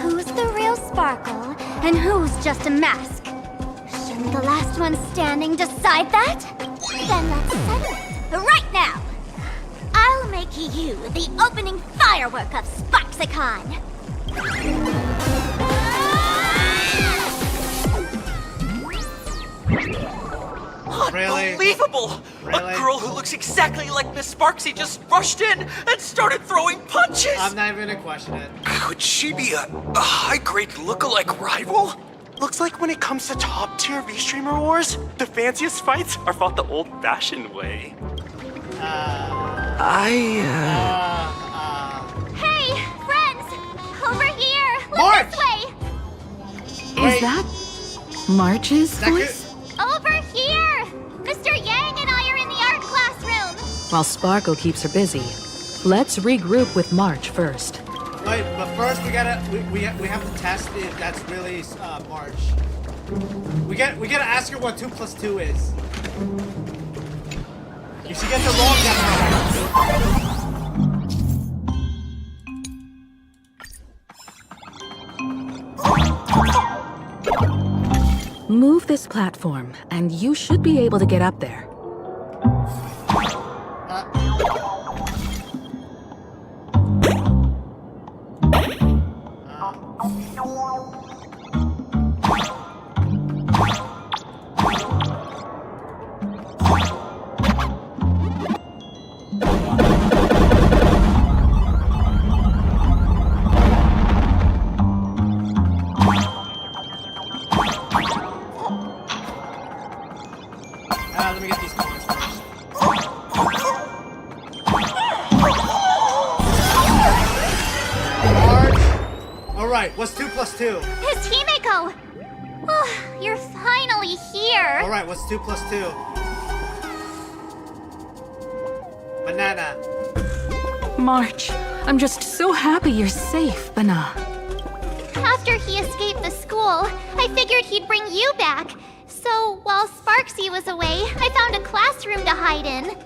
Who's the real Sparkle, and who's just a mask? Shouldn't the last one standing decide that? Then let's settle it, right now! I'll make you the opening firework of Sparksicon! Really? Unbelievable! Really? A girl who looks exactly like Miss Sparksy just rushed in and started throwing punches! I'm not even gonna question it. Could she be a high-grade lookalike rival? Looks like when it comes to top-tier V-Streamer wars, the fanciest fights are fought the old-fashioned way. Hey, friends! Over here! Look March! this way! Is that March's voice? Over here! Mr. Yang and I are in the art classroom! While Sparkle keeps her busy, let's regroup with March first. Wait, but first we gotta we have to test if that's really March. We gotta ask her what 2 + 2 is. If she gets it wrong, that's Move this platform, and you should be able to get up there. let me get these coins first. Alright, what's 2 + 2? It's Himeko! Oh, you're finally here! Alright, what's 2 + 2? Banana. March, I'm just so happy you're safe, Bana. After he escaped the school, I figured he'd bring you back. So, while Sparksy was away, I found a classroom to hide in.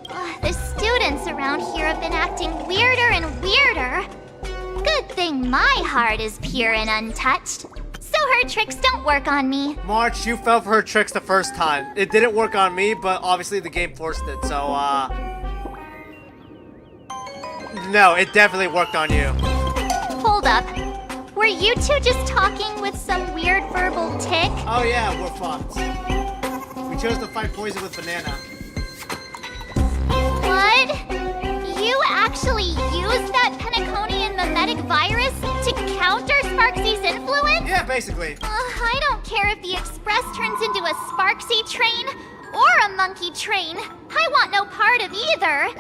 The students around here have been acting weirder and weirder. Good thing my heart is pure and untouched. So her tricks don't work on me. March, you fell for her tricks the first time. It didn't work on me, but obviously the game forced it, so, no, it definitely worked on you. Hold up. Were you two just talking with some weird verbal tick? Oh yeah, we're fucked. We chose to fight poison with banana. What? You actually used that Penaconian mimetic virus to counter Sparksy's influence? Yeah, basically. I don't care if the Express turns into a Sparksy train or a monkey train. I want no part of either.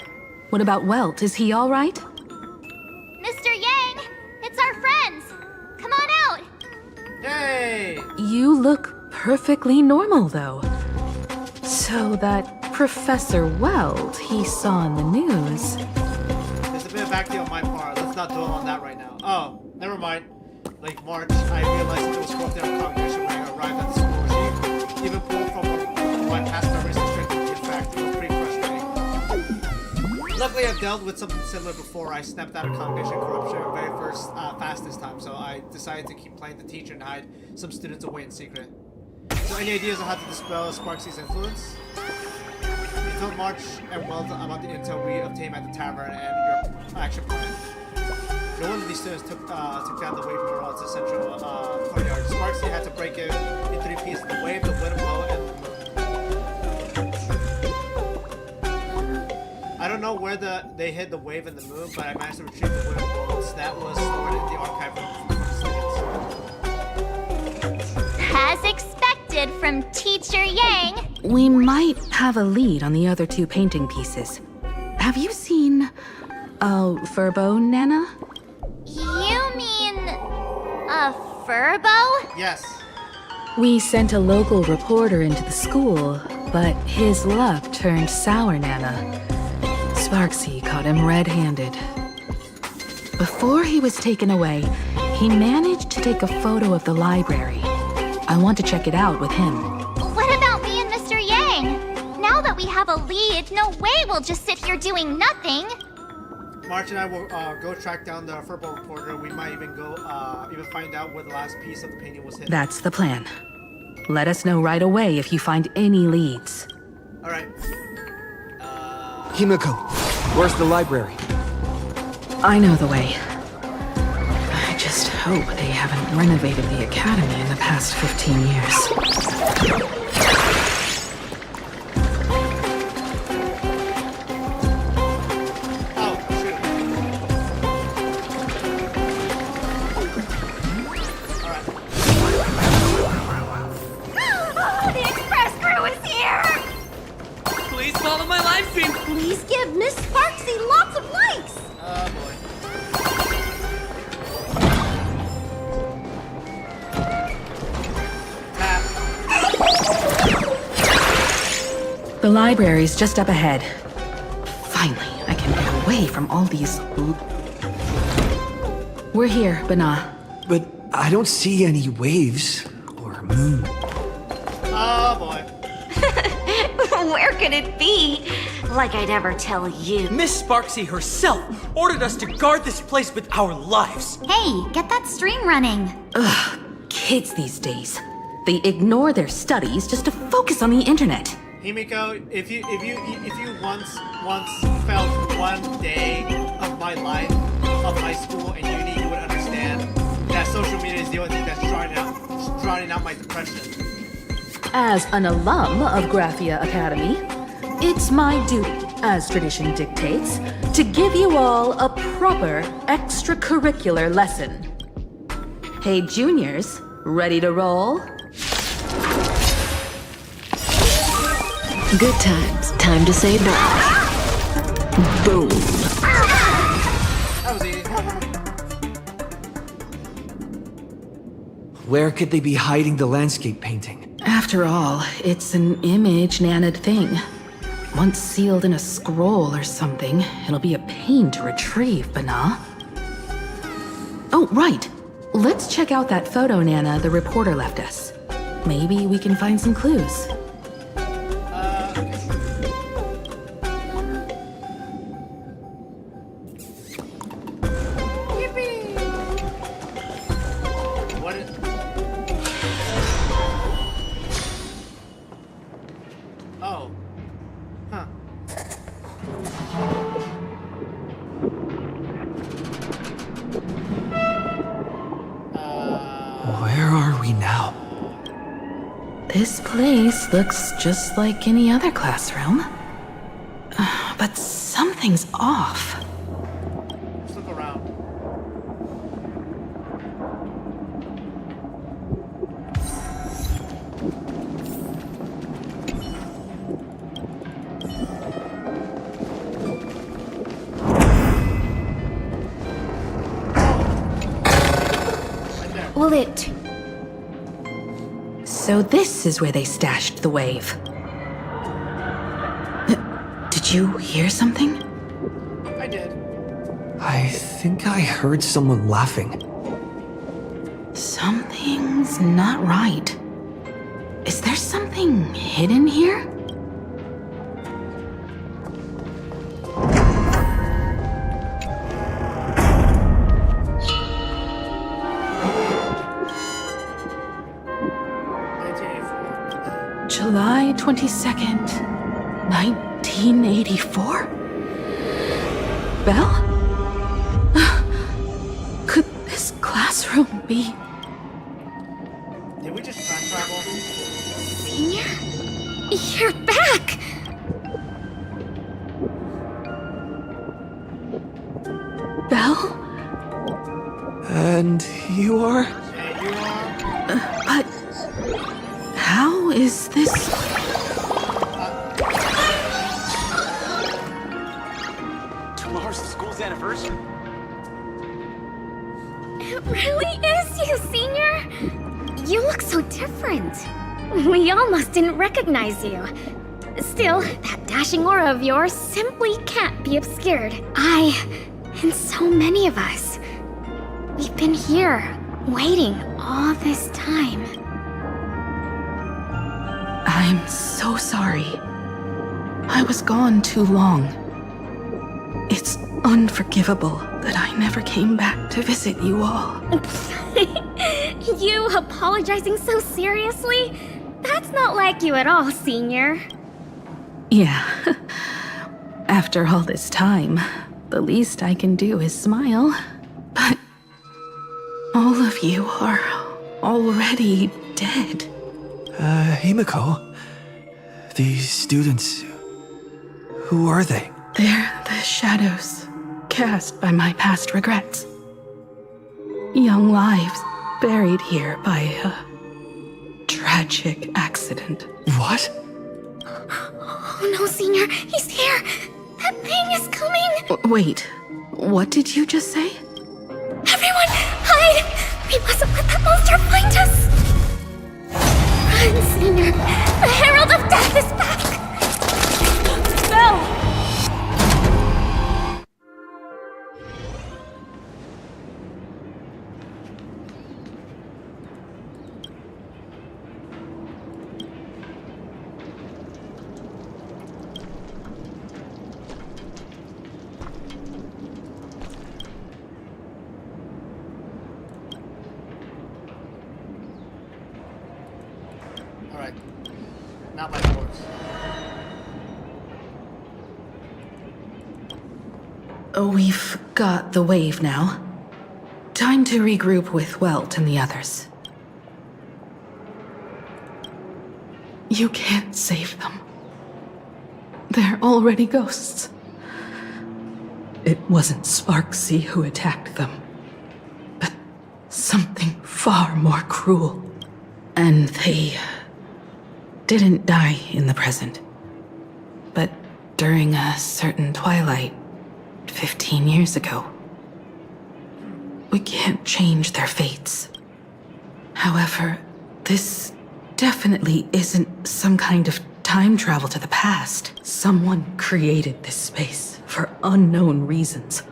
What about Welt? Is he all right? Mr. Yang, it's our friends. Come on out. Hey! You look perfectly normal, though. So that Professor Welt he saw in the news... There's a bit of backdeal on my part. Let's not dwell on that right now. Oh, never mind. Like March, I realized it was corrupt in our congregation when I arrived at the school. She even pulled from my past memories and strengthened the fact. It was pretty frustrating. Luckily, I've dealt with something similar before. I snapped out of congregation corruption very fast this time, so I decided to keep playing the teacher and hide some students away in secret. So any ideas on how to dispel Sparksy's influence? You told March and Weld about the intel we obtained at the tavern and your action plan. No one of these students took down the wave mural to the central courtyard. Sparksy had to break it in 3 pieces: the wave, the wind blow, and the moon. I don't know where they hid the wave and the moon, but I managed to retrieve the wind blows. That was stored in the archive from students. As expected from Teacher Yang. We might have a lead on the other 2 painting pieces. Have you seen Furbo, Nana? You mean a Furbo? Yes. We sent a local reporter into the school, but his luck turned sour, Nana. Sparksy caught him red-handed. Before he was taken away, he managed to take a photo of the library. I want to check it out with him. What about me and Mr. Yang? Now that we have a lead, no way we'll just sit here doing nothing. March and I will go track down the Furbo reporter. We might even go find out where the last piece of the painting was hidden. That's the plan. Let us know right away if you find any leads. All right. Himiko, where's the library? I know the way. I just hope they haven't renovated the academy in the past 15 years. The express crew is here! Please follow my live stream. Please give Miss Sparksy lots of likes! Oh boy. The library's just up ahead. Finally, I can get away from all these... We're here, Bana. But I don't see any waves or moon. Oh boy. Where could it be? Like I'd ever tell you. Miss Sparksy herself ordered us to guard this place with our lives. Hey, get that stream running. Ugh, kids these days. They ignore their studies just to focus on the internet. Himiko, if you once felt one day of my life, of my school and uni, you would understand that social media is the only thing that's drowning out my depression. As an alum of Graphia Academy, it's my duty, as tradition dictates, to give you all a proper extracurricular lesson. Hey, juniors, ready to roll? Good times. Time to say bye. Boom. That was easy. Where could they be hiding the landscape painting? After all, it's an image Nana'd thing. Once sealed in a scroll or something, it'll be a pain to retrieve, Bana. Oh, right. Let's check out that photo Nana the reporter left us. Maybe we can find some clues. What is... Oh. Huh. Where are we now? This place looks just like any other classroom. But something's off. Let's look around. Will it... So this is where they stashed the wave. Did you hear something? I did. I think I heard someone laughing. Something's not right. Is there something hidden here? 22nd, 1984? Belle? Could this classroom be... Did we just time travel? Senior? You're back! Belle? And you are? But... how is this... Tomorrow's the school's anniversary. It really is you, Senior! You look so different. We almost didn't recognize you. Still, that dashing aura of yours simply can't be obscured. And so many of us, we've been here, waiting all this time. I'm so sorry. I was gone too long. It's unforgivable that I never came back to visit you all. You apologizing so seriously? That's not like you at all, Senior. Yeah. After all this time, the least I can do is smile. But all of you are already dead. Himiko, these students, who are they? They're the shadows cast by my past regrets. Young lives buried here by a tragic accident. What? Oh no, Senior, he's here! That thing is coming! Wait, what did you just say? Everyone, hide! We mustn't let that monster find us! Run, Senior! The Herald of Death is back! No! Alright. Not my force. We've got the wave now. Time to regroup with Welt and the others. You can't save them. They're already ghosts. It wasn't Sparksy who attacked them, but something far more cruel. And they didn't die in the present, but during a certain twilight 15 years ago. We can't change their fates. However, this definitely isn't some kind of time travel to the past. Someone created this space for unknown reasons,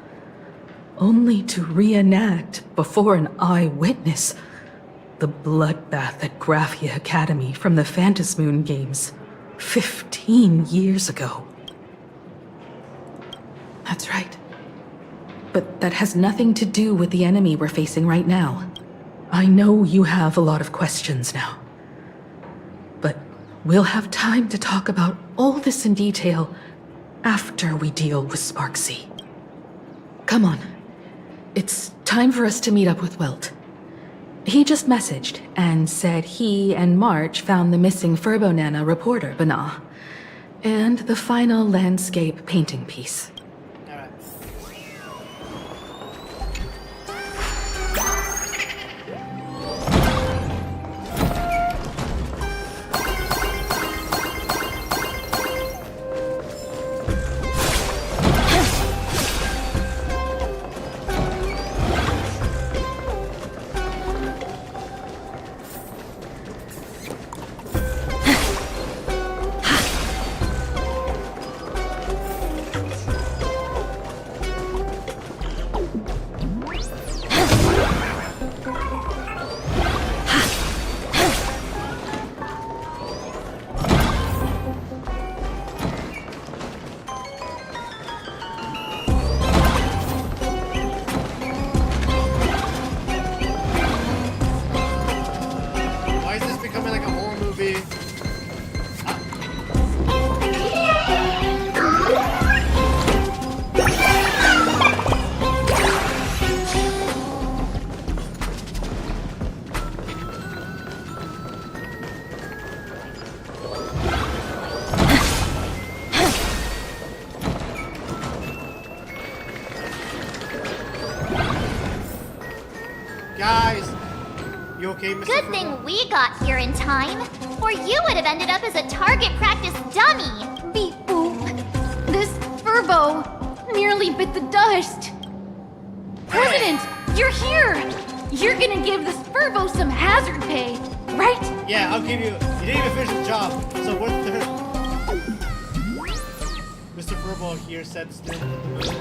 only to reenact before an eyewitness the bloodbath at Graphia Academy from the Phantasmoon games 15 years ago. That's right. But that has nothing to do with the enemy we're facing right now. I know you have a lot of questions now. But we'll have time to talk about all this in detail after we deal with Sparksy. Come on. It's time for us to meet up with Welt. He just messaged and said he and March found the missing Furbonana reporter, Bana, and the final landscape painting piece. Guys, you okay, Mr. Good Furbo? thing we got here in time, or you would have ended up as a target practice dummy. Beep boop. This Furbo nearly bit the dust. President, you're here! You're gonna give this Furbo some hazard pay, right? Yeah, I'll give you. You didn't even finish the job, so what's the. Mr. Furbo here said still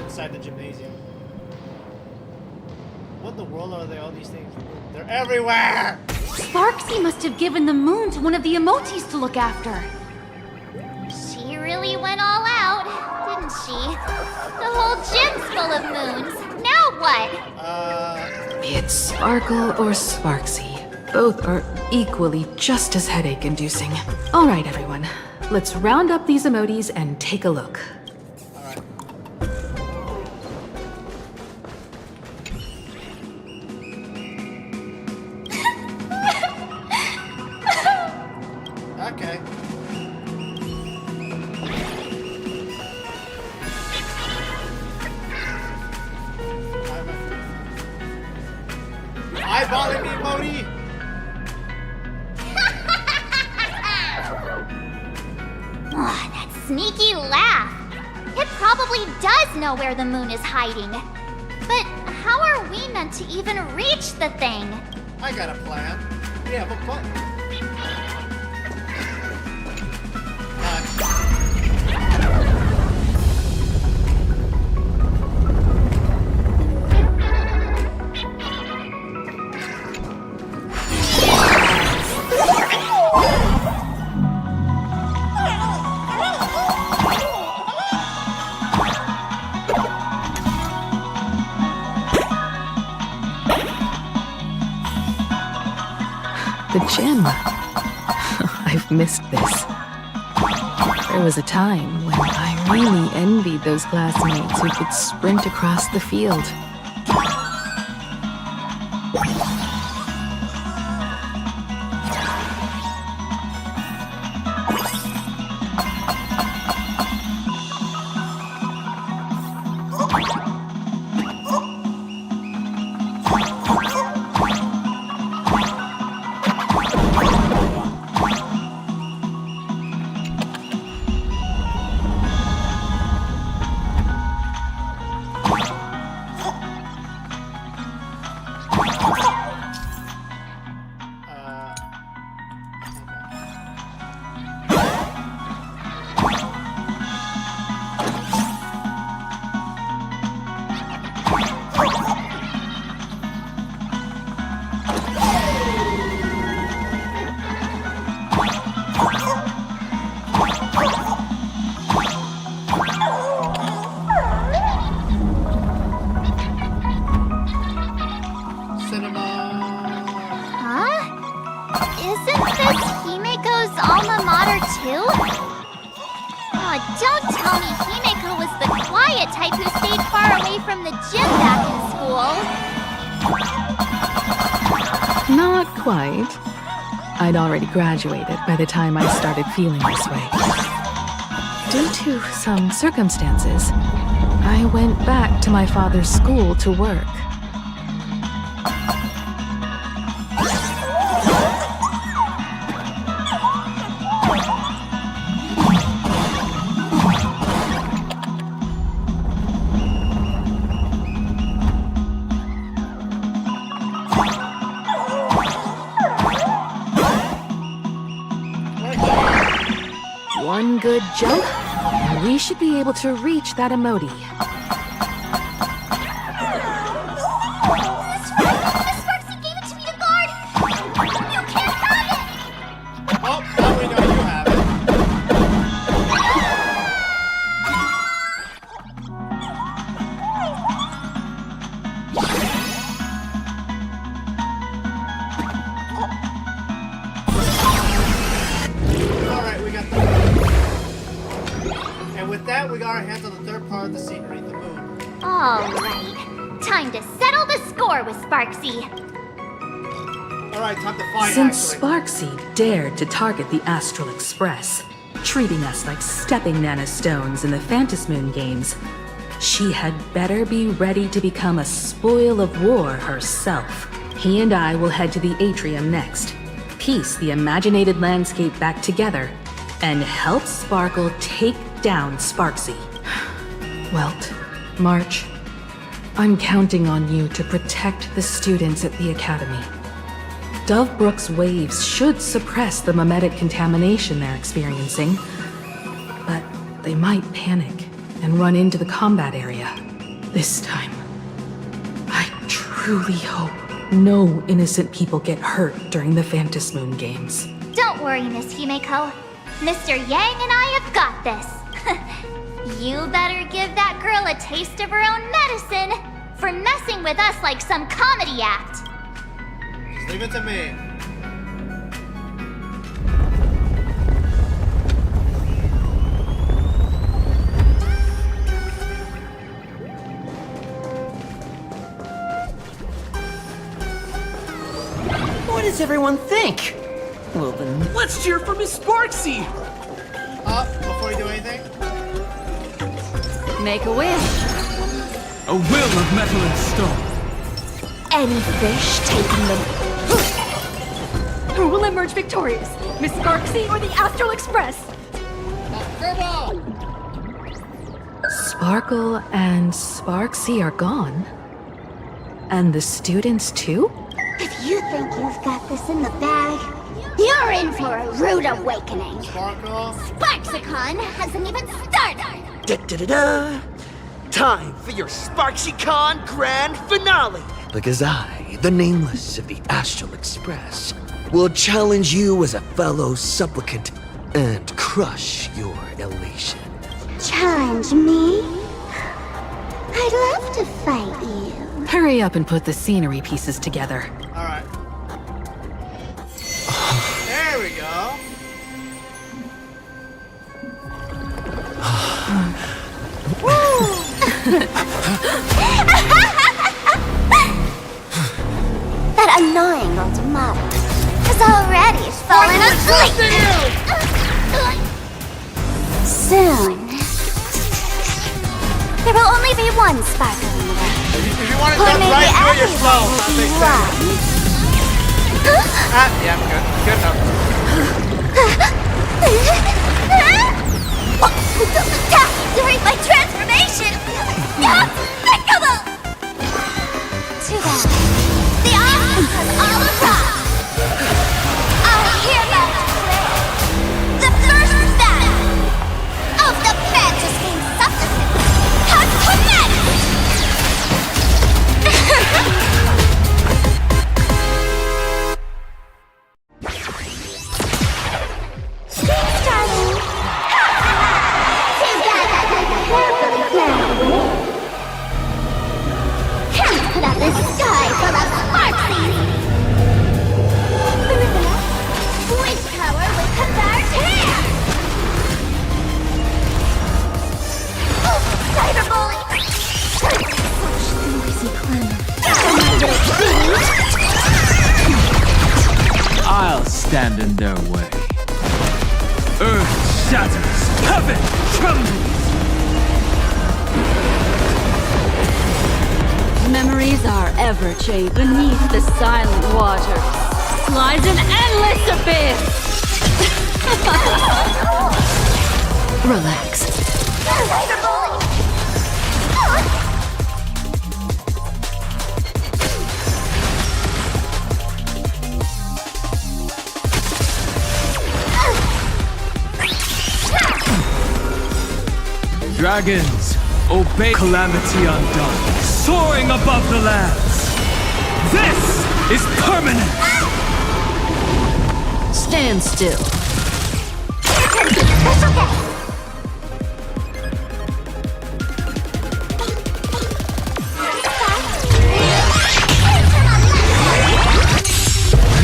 inside the gymnasium. What in the world are they, all these things? They're everywhere! Sparksy must have given the moon to one of the emotis to look after. She really went all out, didn't she? The whole gym's full of moons. Now what? Be it Sparkle or Sparksy, both are equally just as headache-inducing. All right, everyone. Let's round up these emotis and take a look. Okay. Eyeballing me, emoji! Oh, that sneaky laugh. It probably does know where the moon is hiding. But how are we meant to even reach the thing? I got a plan. We have a button. The gym. I've missed this. There was a time when I really envied those classmates who could sprint across the field. Don't tell me Himeko was the quiet type who stayed far away from the gym back in school. Not quite. I'd already graduated by the time I started feeling this way. Due to some circumstances, I went back to my father's school to work. One good jump, and we should be able to reach that emoji. Sparksy gave it to me to guard! You can't have it! Oh, now we know you have it. Alright, we got the... And with that, we got our hands on the third part of the scenery, the moon. Alright. Time to settle the score with Sparksy. Alright, time to find Since actually. Sparksy dared to target the Astral Express, treating us like stepping nanostones in the Phantasmoon games, she had better be ready to become a spoil of war herself. He and I will head to the atrium next, piece the imaginated landscape back together, and help Sparkle take down Sparksy. Welt, March, I'm counting on you to protect the students at the Academy. Dovebrook's waves should suppress the mimetic contamination they're experiencing, but they might panic and run into the combat area. This time, I truly hope no innocent people get hurt during the Phantas Moon games. Don't worry, Miss Himeko. Mr. Yang and I have got this. You better give that girl a taste of her own medicine for messing with us like some comedy act. Just leave it to me. What does everyone think? Well then, let's cheer for Miss Sparksy! Before you do anything? Make a wish. A will of metal and stone. Any fish taking them. Who will emerge victorious? Miss Sparksy or the Astral Express? Sparkle and Sparksy are gone? And the students too? If you think you've got this in the bag, you're in for a rude awakening. Sparkle. Sparksicon hasn't even started. Da-da-da-da! Time for your SparksyCon grand finale! Because I, the Nameless of the Astral Express, will challenge you as a fellow supplicant and crush your elation. Challenge me? I'd love to fight you. Hurry up and put the scenery pieces together. Alright. There we go. That annoying old model has already fallen asleep. Soon, there will only be one sparkle in the world. If you want to Or jump maybe right through it, you're slow. everyone That will makes be sense. one. Yeah, I'm good. Good enough. During my transformation! Despicable! Too bad. The options has all arrived. I hereby declare the first battle of the Phantas Game Supplicant has commenced! Keep starting! Can't put out this sky full of sparksies! Which power will convert here? Oh, cyberbully! Such noisy clamor. I'll stand in their way. Earth shatters, heaven trembles. Memories are ever chased beneath the silent waters. Lies an endless abyss. Relax. Dragons, obey calamity undone, soaring above the lands. This is permanent. Stand still.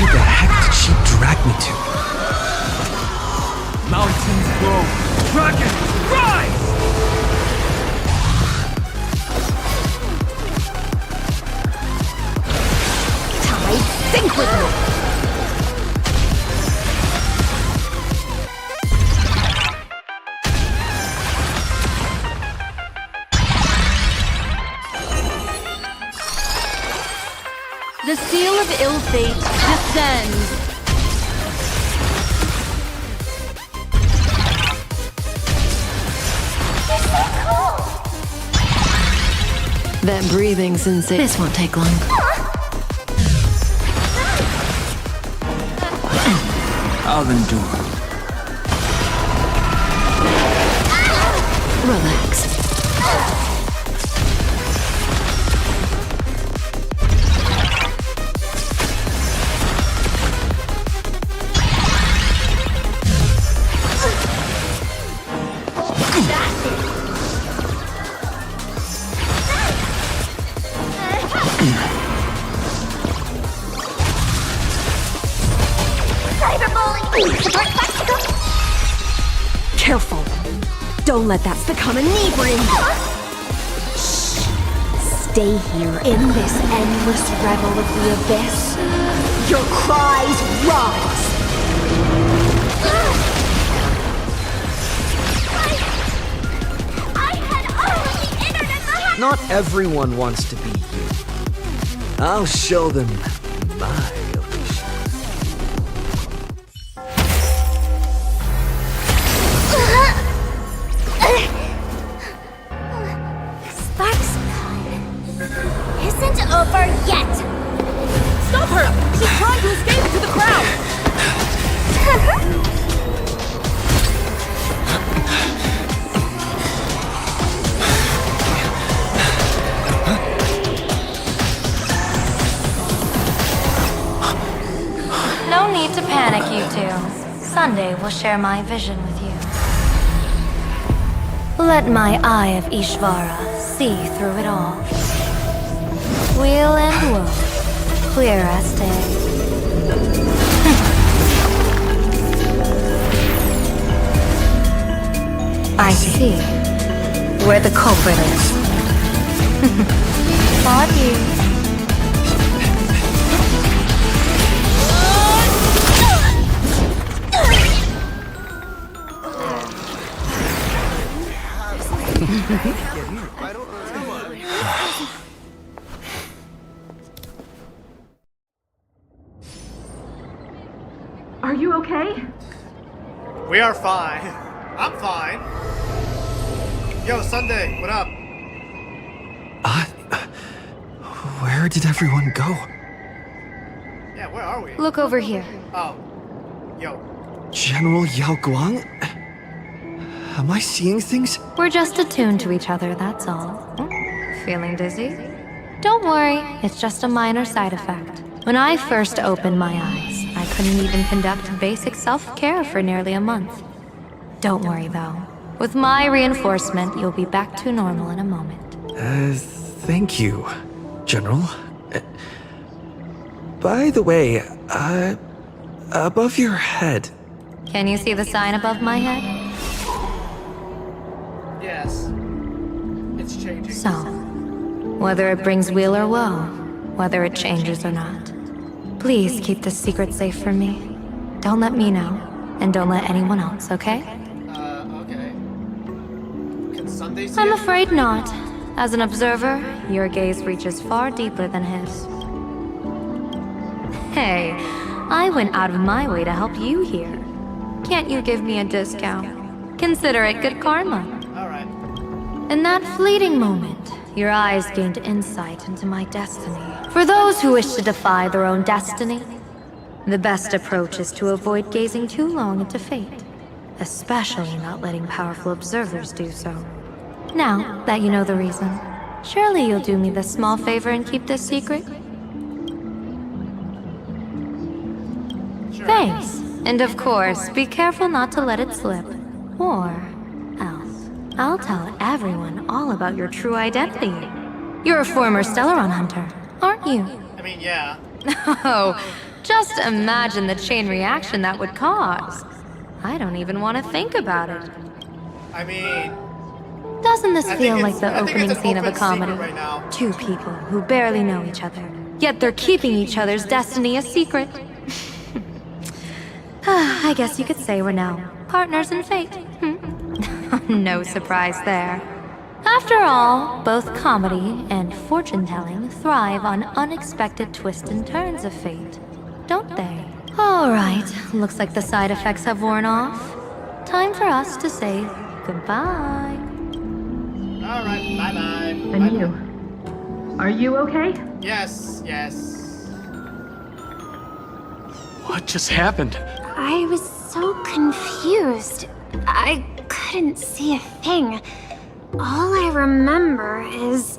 Where the heck did she drag me to? Mountains grow, dragons rise! Think with me! The seal of ill fate descends. That breathing sensation. This won't take long. I'll endure. Relax. Careful. Don't let that become a knee brain. Shh. Stay here in this endless revel of the abyss. Your cries rise. Not everyone wants to be you. I'll show them my illusion. Sparks isn't over yet. Stop her! She's trying to escape to the crowd! No need to panic, you two. Sunday will share my vision with you. Let my eye of Ishvara see through it all. Weal and woe, clear as day. I see where the culprit is. Fought you. Are you okay? We are fine. I'm fine. Yo, Sunday, what up? Where did everyone go? Yeah, where are we? Look over here. Oh. Yo. General Yao Guang? Am I seeing things? We're just attuned to each other, that's all. Feeling dizzy? Don't worry, it's just a minor side effect. When I first opened my eyes, I couldn't even conduct basic self-care for nearly a month. Don't worry though. With my reinforcement, you'll be back to normal in a moment. Thank you, General. By the way, above your head. Can you see the sign above my head? Yes. It's changing. So, whether it brings weal or woe, whether it changes or not, please keep this secret safe from me. Don't let me know, and don't let anyone else, okay? Okay. Can Sunday see I'm it? afraid not. As an observer, your gaze reaches far deeper than his. Hey, I went out of my way to help you here. Can't you give me a discount? Consider it good karma. Alright. In that fleeting moment, your eyes gained insight into my destiny. For those who wish to defy their own destiny, the best approach is to avoid gazing too long into fate, especially not letting powerful observers do so. Now that you know the reason, surely you'll do me this small favor and keep this secret? Sure. Thanks. And of course, be careful not to let it slip. Or else, I'll tell everyone all about your true identity. You're a former Stellaron hunter, aren't you? I mean, yeah. Oh, just imagine the chain reaction that would cause. I don't even want to think about it. I mean... Doesn't this I feel think like the I think opening it's an scene of a open secret comedy? right now. Two people who barely know each other, yet they're keeping each other's destiny a secret. I guess you could say we're now partners in fate. No surprise there. After all, both comedy and fortune-telling thrive on unexpected twists and turns of fate, don't they? Alright, looks like the side effects have worn off. Time for us to say goodbye. Alright, bye-bye. And you? Are you okay? Yes, yes. What just happened? I was so confused. I couldn't see a thing. All I remember is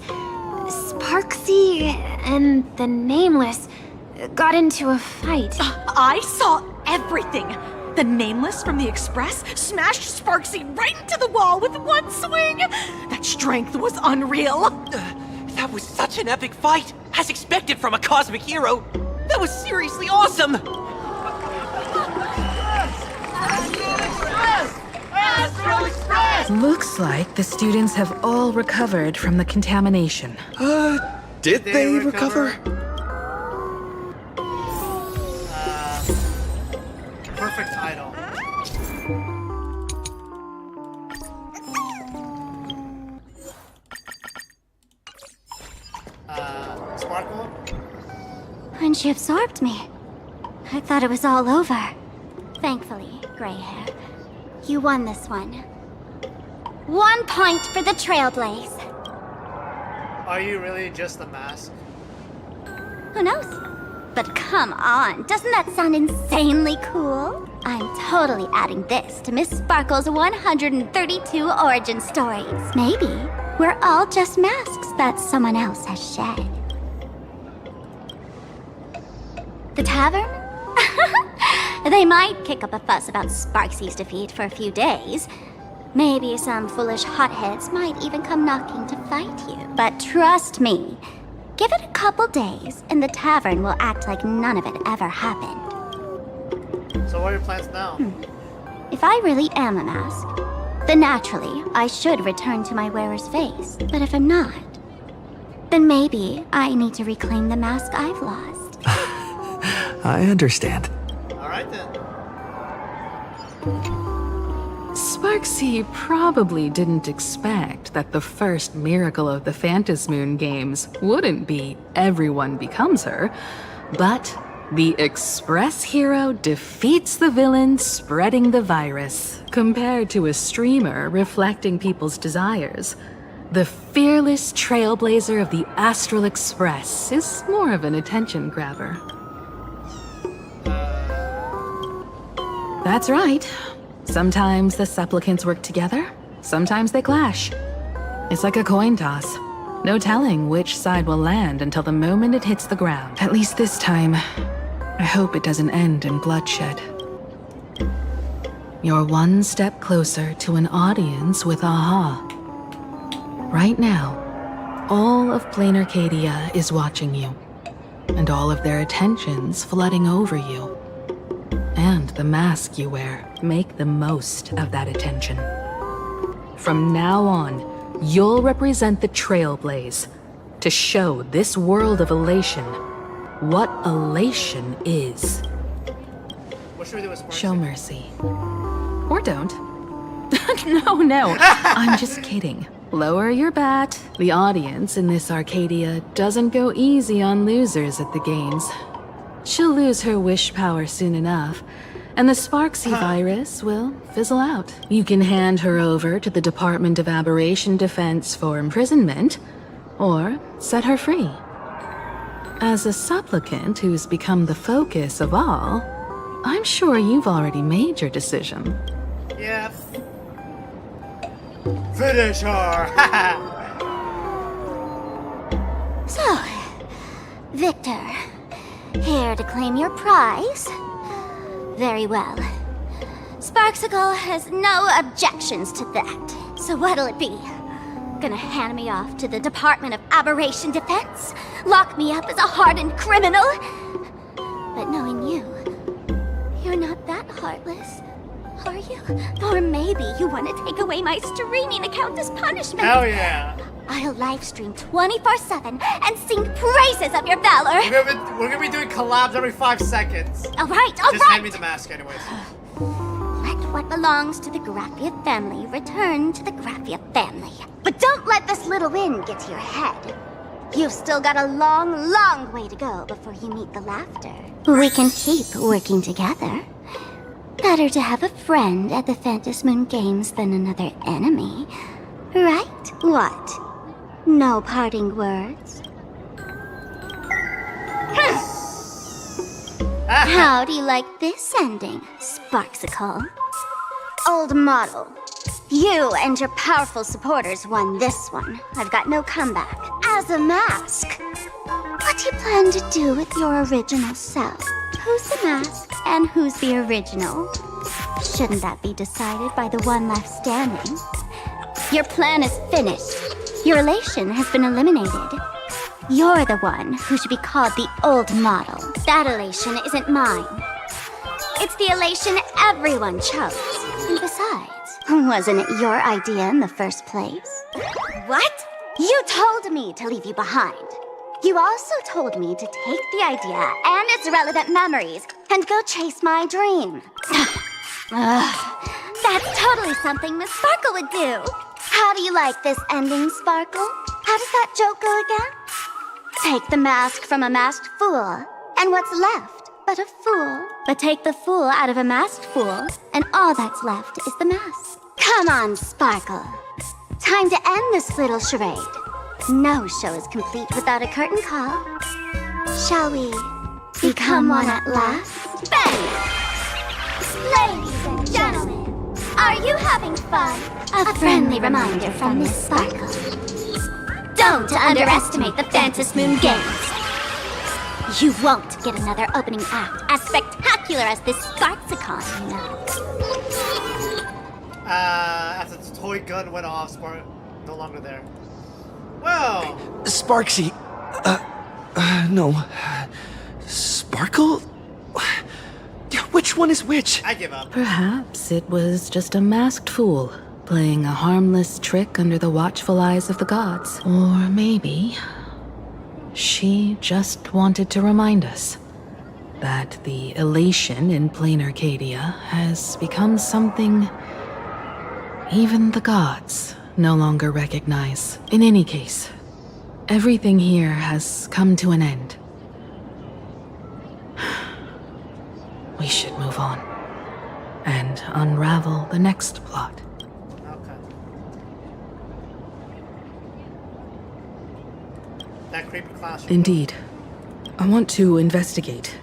Sparksy and the Nameless got into a fight. I saw everything. The Nameless from the Express smashed Sparksy right into the wall with one swing. That strength was unreal. That was such an epic fight, as expected from a cosmic hero. That was seriously awesome. Astral Express! Looks like the students have all recovered from the contamination. Did they recover? Perfect title. Sparkle? When she absorbed me, I thought it was all over. Thankfully, gray hair, you won this one. 1 point for the Trailblaze. Are you really just the mask? Who knows? But come on, doesn't that sound insanely cool? I'm totally adding this to Miss Sparkle's 132 origin stories. Maybe we're all just masks that someone else has shed. The tavern? They might kick up a fuss about Sparksy's defeat for a few days. Maybe some foolish hotheads might even come knocking to fight you. But trust me, give it a couple days and the tavern will act like none of it ever happened. So what are your plans now? If I really am a mask, then naturally I should return to my wearer's face. But if I'm not, then maybe I need to reclaim the mask I've lost. I understand. Alright then. Sparksy probably didn't expect that the first miracle of the Phantasmoon games wouldn't be everyone becomes her, but the Express hero defeats the villain spreading the virus. Compared to a streamer reflecting people's desires, the fearless trailblazer of the Astral Express is more of an attention grabber. That's right. Sometimes the supplicants work together, sometimes they clash. It's like a coin toss. No telling which side will land until the moment it hits the ground. At least this time, I hope it doesn't end in bloodshed. You're one step closer to an audience with Aha. Right now, all of Plain Arcadia is watching you, and all of their attention's flooding over you. And the mask you wear, make the most of that attention. From now on, you'll represent the Trailblaze to show this world of elation what elation is. What should we do with Sparksy? Show mercy. Or don't. No, I'm just kidding. Lower your bat. The audience in this Arcadia doesn't go easy on losers at the games. She'll lose her wish power soon enough, and the Sparksy virus will fizzle out. You can hand her over to the Department of Aberration Defense for imprisonment, or set her free. As a supplicant who's become the focus of all, I'm sure you've already made your decision. Yeah. Finish her! So, Victor, here to claim your prize? Very well. Sparksicle has no objections to that. So what'll it be? Gonna hand me off to the Department of Aberration Defense? Lock me up as a hardened criminal? But knowing you, you're not that heartless, are you? Or maybe you want to take away my streaming account as punishment? Hell yeah! I'll livestream 24/7 and sing praises of your valor. We're gonna be doing collabs every 5 seconds. All right. Just hand me the mask anyways. Let what belongs to the Graffia family return to the Graffia family. But don't let this little wind get to your head. You've still got a long, long way to go before you meet the laughter. We can keep working together. Better to have a friend at the Phantom Moon Games than another enemy. Right? What? No parting words? How do you like this ending, Sparksicle? Old model. You and your powerful supporters won this one. I've got no comeback. As a mask, what do you plan to do with your original self? Who's the mask and who's the original? Shouldn't that be decided by the one left standing? Your plan is finished. Your elation has been eliminated. You're the one who should be called the old model. That elation isn't mine. It's the elation everyone chose. And besides, wasn't it your idea in the first place? What? You told me to leave you behind. You also told me to take the idea and its relevant memories and go chase my dream. That's totally something Miss Sparkle would do. How do you like this ending, Sparkle? How does that joke go again? Take the mask from a masked fool, and what's left but a fool? But take the fool out of a masked fool, and all that's left is the mask. Come on, Sparkle. Time to end this little charade. No show is complete without a curtain call. Shall we become one at last? Bang! Ladies and gentlemen, are you having fun? A friendly reminder from Miss Sparkle. Don't underestimate the Phantom Moon Games. You won't get another opening act as spectacular as this Sparksicon, you know. After the toy gun went off, Spark no longer there. Well, Sparksy. No. Sparkle? Which one is which? I give up. Perhaps it was just a masked fool playing a harmless trick under the watchful eyes of the gods. Or maybe she just wanted to remind us that the elation in plain Arcadia has become something even the gods no longer recognize. In any case, everything here has come to an end. We should move on and unravel the next plot. Okay. That creepy classroom. Indeed. I want to investigate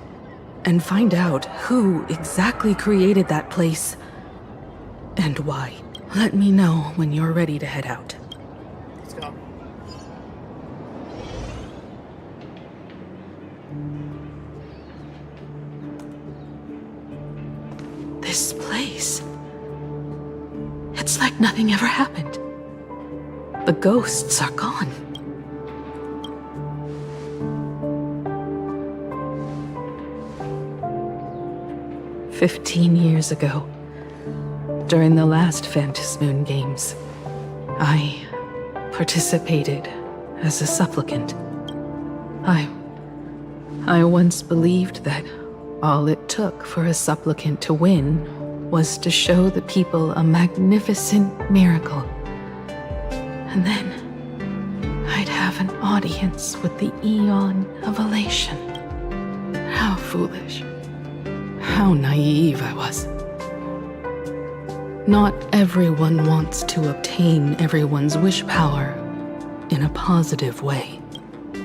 and find out who exactly created that place and why. Let me know when you're ready to head out. Let's go. This place. It's like nothing ever happened. The ghosts are gone. "15 years ago, during the last Phantom Moon Games, I participated as a supplicant. I once believed that all it took for a supplicant to win was to show the people a magnificent miracle. And then I'd have an audience with the Eon of Elation. How foolish. How naive I was. Not everyone wants to obtain everyone's wish power in a positive way.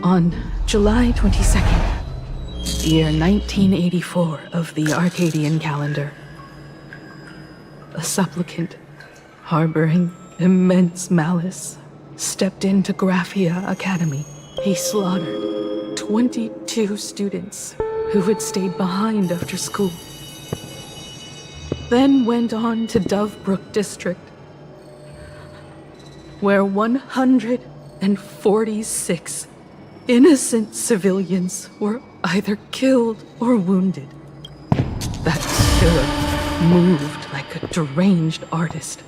On July 22nd, year 1984 of the Arcadian calendar, a supplicant harboring immense malice stepped into Graphia Academy. He slaughtered 22 students who had stayed behind after school. Then went on to Dovebrook District, where 146 innocent civilians were either killed or wounded. That killer moved like a deranged artist,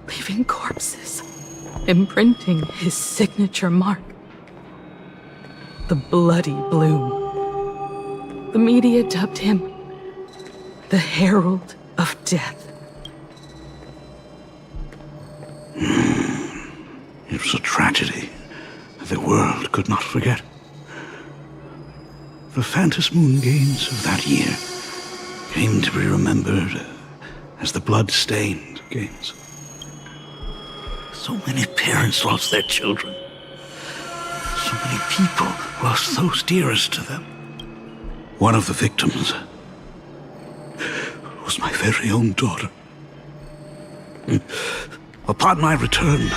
leaving corpses, imprinting his signature mark. The Bloody Bloom. The media dubbed him the Herald of Death. It was a tragedy that the world could not forget. The Phantom Moon Games of that year came to be remembered as the Blood-Stained Games. So many parents lost their children. So many people lost those dearest to them. One of the victims was my very own daughter. Upon my return,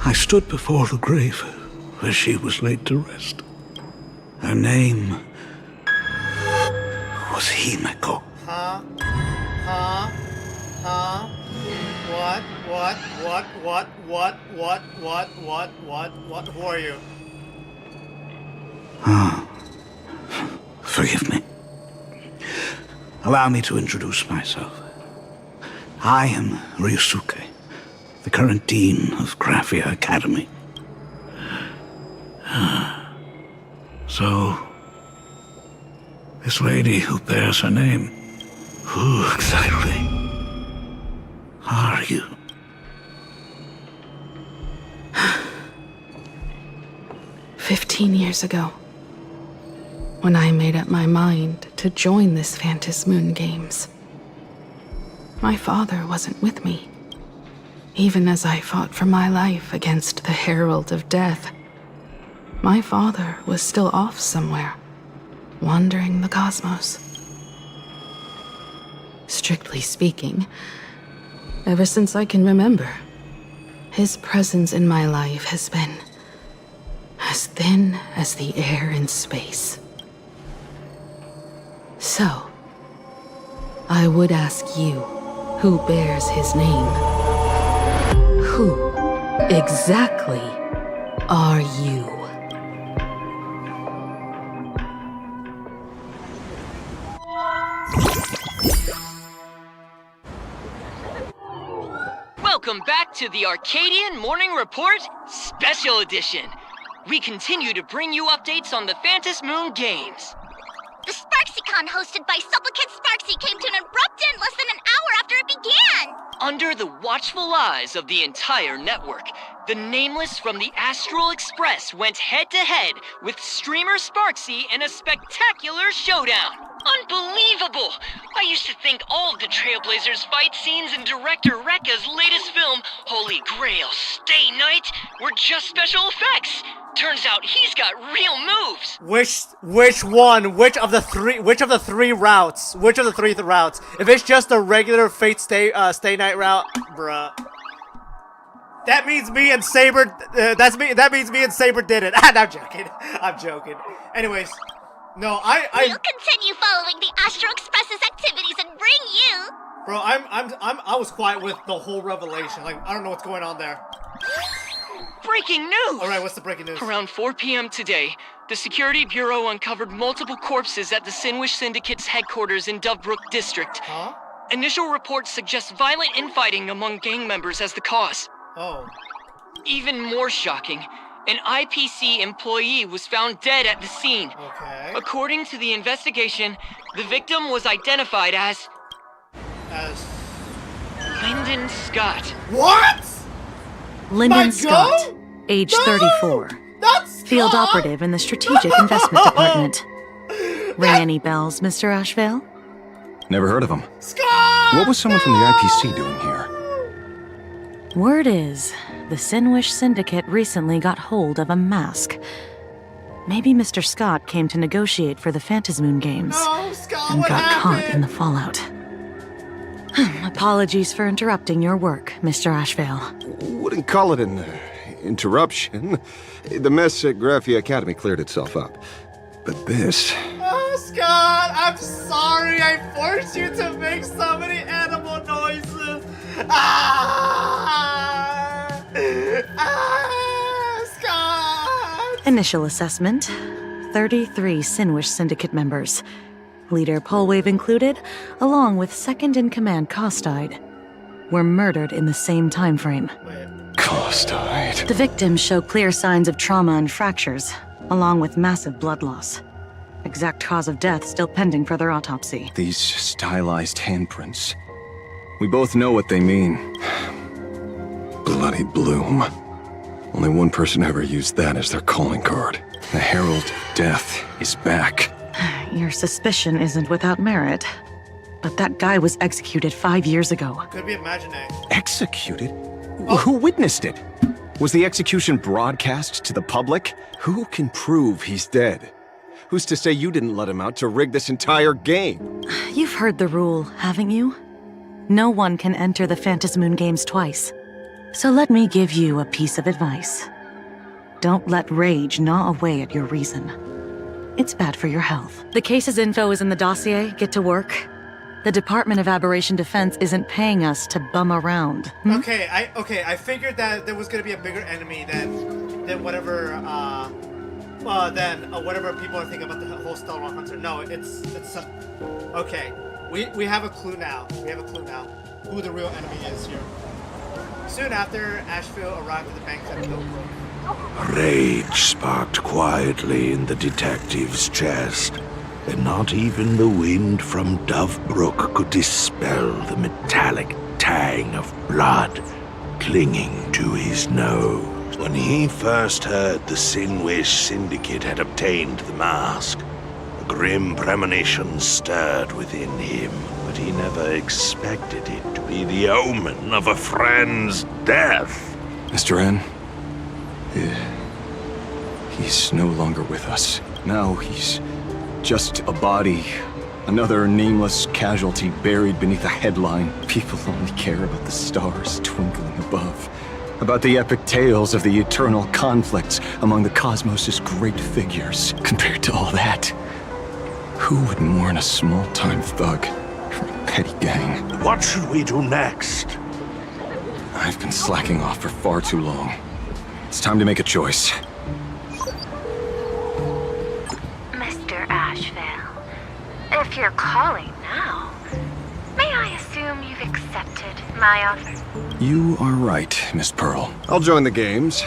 I stood before the grave where she was laid to rest. Her name was Himeko. Huh? What? Who are you? Forgive me. Allow me to introduce myself. I am Ryusuke, the current dean of Graphia Academy. So, this lady who bears her name, who exactly are you? "15 years ago, when I made up my mind to join this Phantom Moon Games, my father wasn't with me. Even as I fought for my life against the Herald of Death, my father was still off somewhere, wandering the cosmos. Strictly speaking, ever since I can remember, his presence in my life has been as thin as the air in space. So, I would ask you, who bears his name? Who exactly are you? Welcome back to the Arcadian Morning Report Special Edition. We continue to bring you updates on the Phantom Moon Games. The SparksyCon hosted by Supplicant Sparksy came to an abrupt end less than an hour after it began! Under the watchful eyes of the entire network, the Nameless from the Astral Express went head-to-head with streamer Sparksy in a spectacular showdown. Unbelievable! I used to think all of the Trailblazers fight scenes in director Rekka's latest film, Holy Grail Stay Night, were just special effects. Turns out he's got real moves. Which one? Which of the three routes? Which of the three routes? If it's just a regular Fate Stay Night route, bruh. That means me and Saber. That means me and Saber did it. I'm joking. Anyways, no, We'll continue following the Astro Express's activities and bring you. Bro, I was quiet with the whole revelation. Like, I don't know what's going on there. Breaking news! Alright, what's the breaking news? Around 4 p.m. today, the Security Bureau uncovered multiple corpses at the Sinwish Syndicate's headquarters in Dovebrook District. Huh? Initial reports suggest violent infighting among gang members as the cause. Oh. Even more shocking, an IPC employee was found dead at the scene. Okay. According to the investigation, the victim was identified as Lyndon Scott. What? Lyndon Scott, age 34. Field operative in the Strategic Investment Department. Ring any bells, Mr. Ashvale? Never heard of him. What was someone from the IPC doing here? Word is, the Sinwish Syndicate recently got hold of a mask. Maybe Mr. Scott came to negotiate for the Phantom Moon Games and got caught in the fallout. Apologies for interrupting your work, Mr. Ashvale. Wouldn't call it an interruption. The mess at Graphia Academy cleared itself up. But this... Oh, Scott, I'm sorry I forced you to make so many animal noises. Scott! Initial assessment, 33 Sinwish Syndicate members. Leader Polwave included, along with second-in-command Costide, were murdered in the same time frame. Costide. The victims show clear signs of trauma and fractures, along with massive blood loss. Exact cause of death still pending further autopsy. These stylized handprints. We both know what they mean. Bloody Bloom. Only one person ever used that as their calling card. The Herald of Death is back. Your suspicion isn't without merit. But that guy was executed 5 years ago. Could be imagining. Executed? Who witnessed it? Was the execution broadcast to the public? Who can prove he's dead? Who's to say you didn't let him out to rig this entire game? You've heard the rule, haven't you? No one can enter the Phantasmoon games twice. So let me give you a piece of advice. Don't let rage gnaw away at your reason. It's bad for your health. The case's info is in the dossier. Get to work. The Department of Aberration Defense isn't paying us to bum around. Okay, I figured that there was gonna be a bigger enemy than whatever whatever people are thinking about the whole Stellaron Hunter. No, it's okay. We have a clue now. Who the real enemy is here. Soon after, Asheville arrived at the banks at Millbrook. Rage sparked quietly in the detective's chest, and not even the wind from Dovebrook could dispel the metallic tang of blood clinging to his nose. When he first heard the Sinwish Syndicate had obtained the mask, a grim premonition stirred within him, but he never expected it to be the omen of a friend's death. Mr. N, he's no longer with us. Now he's just a body. Another nameless casualty buried beneath a headline. People only care about the stars twinkling above. About the epic tales of the eternal conflicts among the cosmos' great figures. Compared to all that, who would mourn a small-time thug from a petty gang? What should we do next? I've been slacking off for far too long. It's time to make a choice. Mr. Asheville, if you're calling now, may I assume you've accepted my offer? You are right, Miss Pearl. I'll join the games.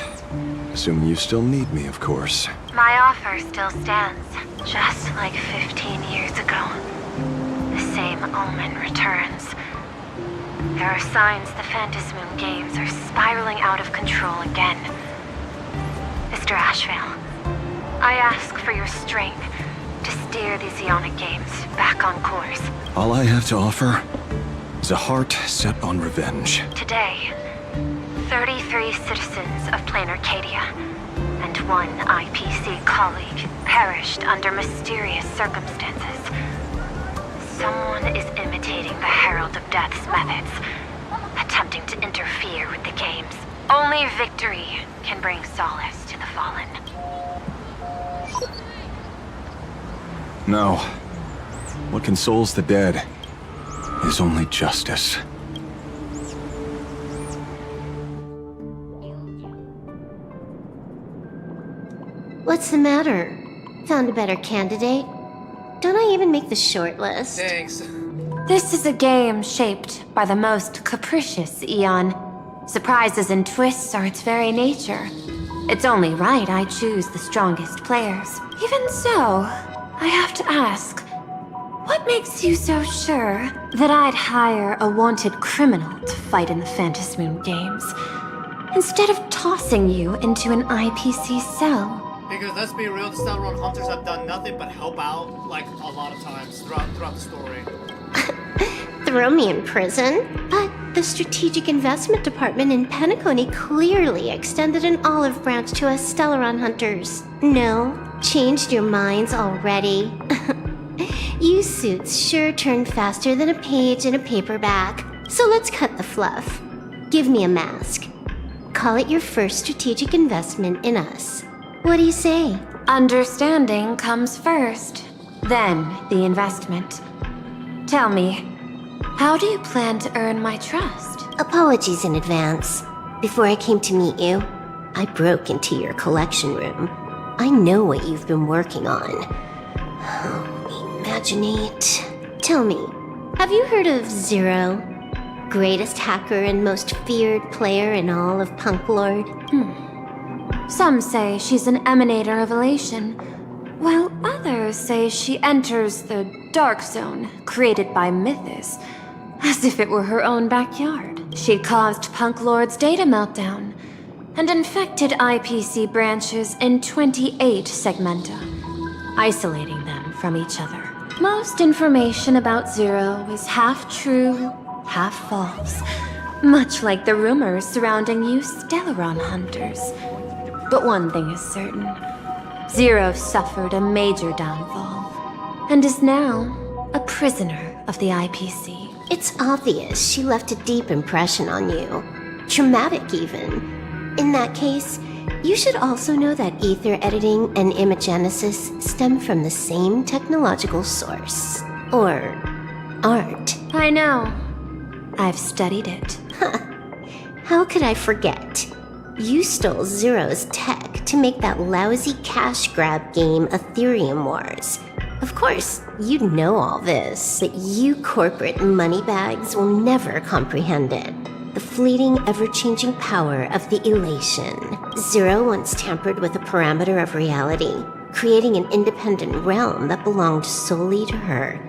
Assuming you still need me, of course. My offer still stands, just like 15 years ago. The same omen returns. There are signs the Phantasmoon games are spiraling out of control again. Mr. Asheville, I ask for your strength to steer these Ionic games back on course. All I have to offer is a heart set on revenge. Today, 33 citizens of Plain Arcadia and one IPC colleague perished under mysterious circumstances. Someone is imitating the Herald of Death's methods, attempting to interfere with the games. Only victory can bring solace to the fallen. No. What consoles the dead is only justice. What's the matter? Found a better candidate? Don't I even make the short list? Thanks. This is a game shaped by the most capricious Eon. Surprises and twists are its very nature. It's only right I choose the strongest players. Even so, I have to ask, what makes you so sure that I'd hire a wanted criminal to fight in the Phantasmoon games, instead of tossing you into an IPC cell? Because let's be real, the Stellaron Hunters have done nothing but help out, like, a lot of times throughout the story. Throw me in prison? But the Strategic Investment Department in Penacony clearly extended an olive branch to us Stellaron Hunters. No? Changed your minds already? You suits sure turn faster than a page in a paperback. So let's cut the fluff. Give me a mask. Call it your first strategic investment in us. What do you say? Understanding comes first, then the investment. Tell me, how do you plan to earn my trust? Apologies in advance. Before I came to meet you, I broke into your collection room. I know what you've been working on. Imaginate. Tell me, have you heard of Zero? Greatest hacker and most feared player in all of Punk Lord? Some say she's an emanator of elation, while others say she enters the dark zone created by Mythos, as if it were her own backyard. She caused Punk Lord's data meltdown, and infected IPC branches in 28 segmenta, isolating them from each other. Most information about Zero is half true, half false, much like the rumors surrounding you Stellaron hunters. But one thing is certain. Zero suffered a major downfall, and is now a prisoner of the IPC. It's obvious she left a deep impression on you. Traumatic, even. In that case, you should also know that ether editing and imagenesis stem from the same technological source. Or art. I know. I've studied it. How could I forget? You stole Zero's tech to make that lousy cash grab game Ethereum Wars. Of course, you know all this, but you corporate moneybags will never comprehend it. The fleeting, ever-changing power of the elation. Zero once tampered with a parameter of reality, creating an independent realm that belonged solely to her.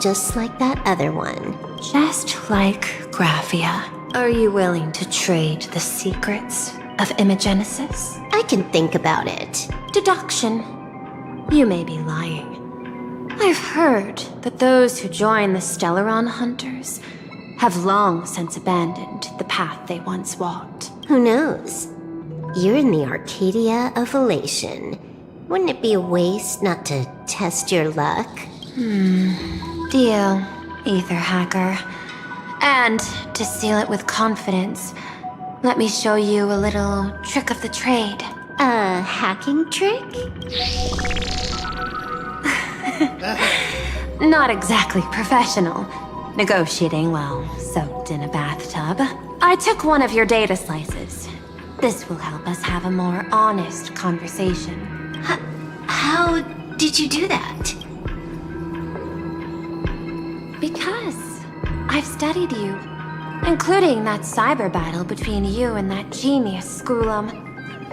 Just like that other one. Just like Graphia. Are you willing to trade the secrets of imagenesis? I can think about it. Deduction. You may be lying. I've heard that those who join the Stellaron Hunters have long since abandoned the path they once walked. Who knows? You're in the Arcadia of Elation. Wouldn't it be a waste not to test your luck? Deal, Ether Hacker. And to seal it with confidence, let me show you a little trick of the trade. A hacking trick? Not exactly professional. Negotiating while soaked in a bathtub. I took one of your data slices. This will help us have a more honest conversation. How did you do that? Because I've studied you, including that cyber battle between you and that genius Schoolum.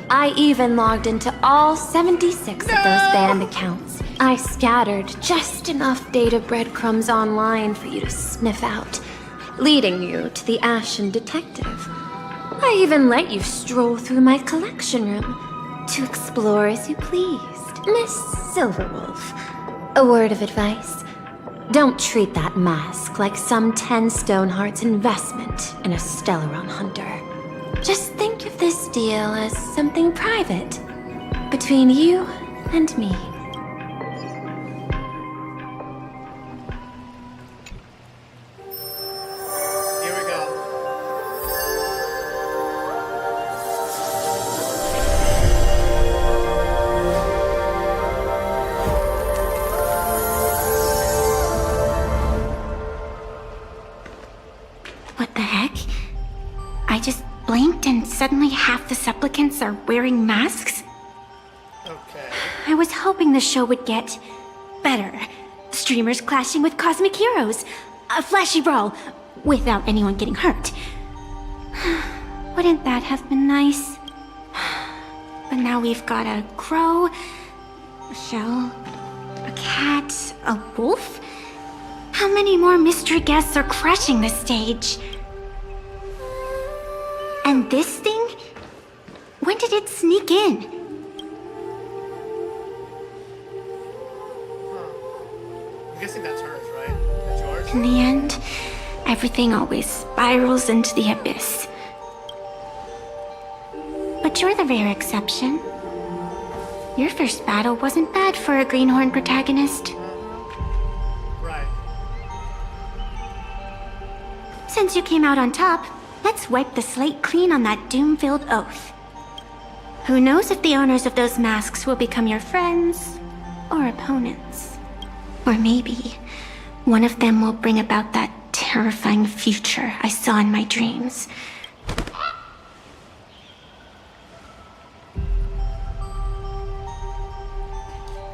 I even logged into all 76 of those banned accounts. I scattered just enough data breadcrumbs online for you to sniff out, leading you to the Ashen Detective. I even let you stroll through my collection room to explore as you pleased. Miss Silverwolf, a word of advice. Don't treat that mask like some 10 Stonehearts investment in a Stellaron hunter. Just think of this deal as something private between you and me. Here we go. What the heck? I just blinked and suddenly half the supplicants are wearing masks? Okay. I was hoping the show would get better. Streamers clashing with cosmic heroes. A flashy brawl without anyone getting hurt. Wouldn't that have been nice? But now we've got a crow, a shell, a cat, a wolf? How many more mystery guests are crushing the stage? And this thing? When did it sneak in? I'm guessing that's hers, right? That's yours? In the end, everything always spirals into the abyss. But you're the rare exception. Your first battle wasn't bad for a greenhorn protagonist. Right. Since you came out on top, let's wipe the slate clean on that doom-filled oath. Who knows if the owners of those masks will become your friends or opponents? Or maybe one of them will bring about that terrifying future I saw in my dreams.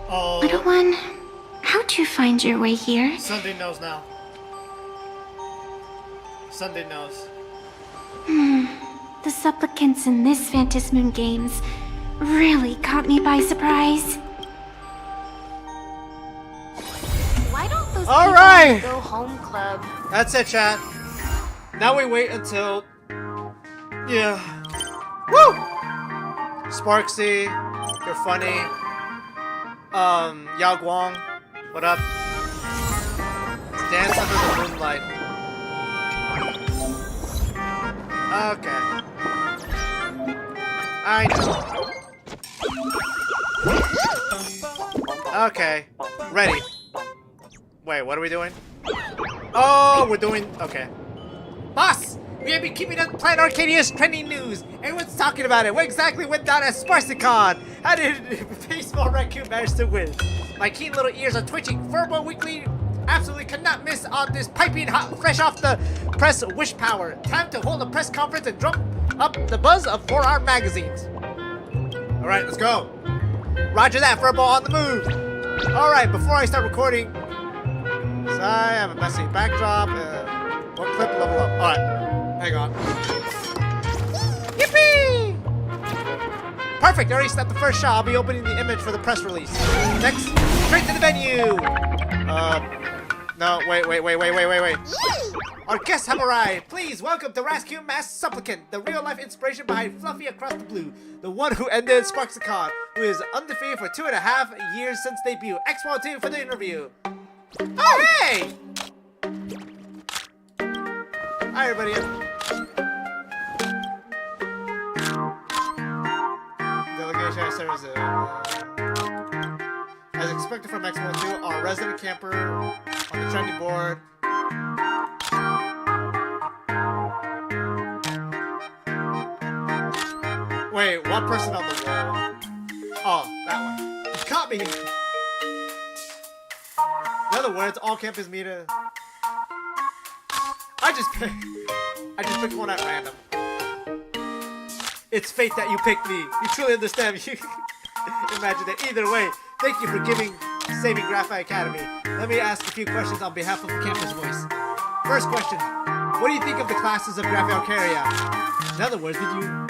Oh. Little one, how'd you find your way here? Sunday knows now. Sunday knows. The supplicants in this Phantasmoon Games really caught me by surprise. Why don't those All people right. go home club? That's it, chat. Now we wait until... Yeah. Woo! Sparksy, you're funny. Yao Guang, what up? Dance under the moonlight. Okay. I know. Okay. Ready. Wait, what are we doing? Oh, we're doing... Okay. Boss! We have been keeping up Planet Arcadia's trending news. Everyone's talking about it. What exactly went down at Sparksicon? How did Baseball Raccoon manage to win? My keen little ears are twitching. Furbo Weekly absolutely cannot miss on this piping hot, fresh off the press wish power. Time to hold a press conference and drum up the buzz for our magazines. Alright, let's go. Roger that, Furbo on the move. Alright, before I start recording, so I have a messy backdrop. One clip, level up. Alright, hang on. Yippee! Perfect, I already snapped the first shot. I'll be opening the image for the press release. Next, straight to the venue. No, wait. Our guests have arrived. Please welcome to Rascune Masked Supplicant, the real-life inspiration behind Fluffy Across the Blue, the one who ended Sparksicon, who is undefeated for 2.5 years since debut. Expo team for the interview. Oh, hey! Hi, everybody. Delegation services. As expected from Expo 2, our resident camper on the trending board. Wait, one person on the wall. Oh, that one. You caught me! In other words, all campus meet a... I just picked one at random. It's fate that you picked me. You truly understand. You imagine it. Either way, thank you for saving Graphite Academy. Let me ask a few questions on behalf of the campus voice. First question: what do you think of the classes of Graphite Alcaria? In other words, did you?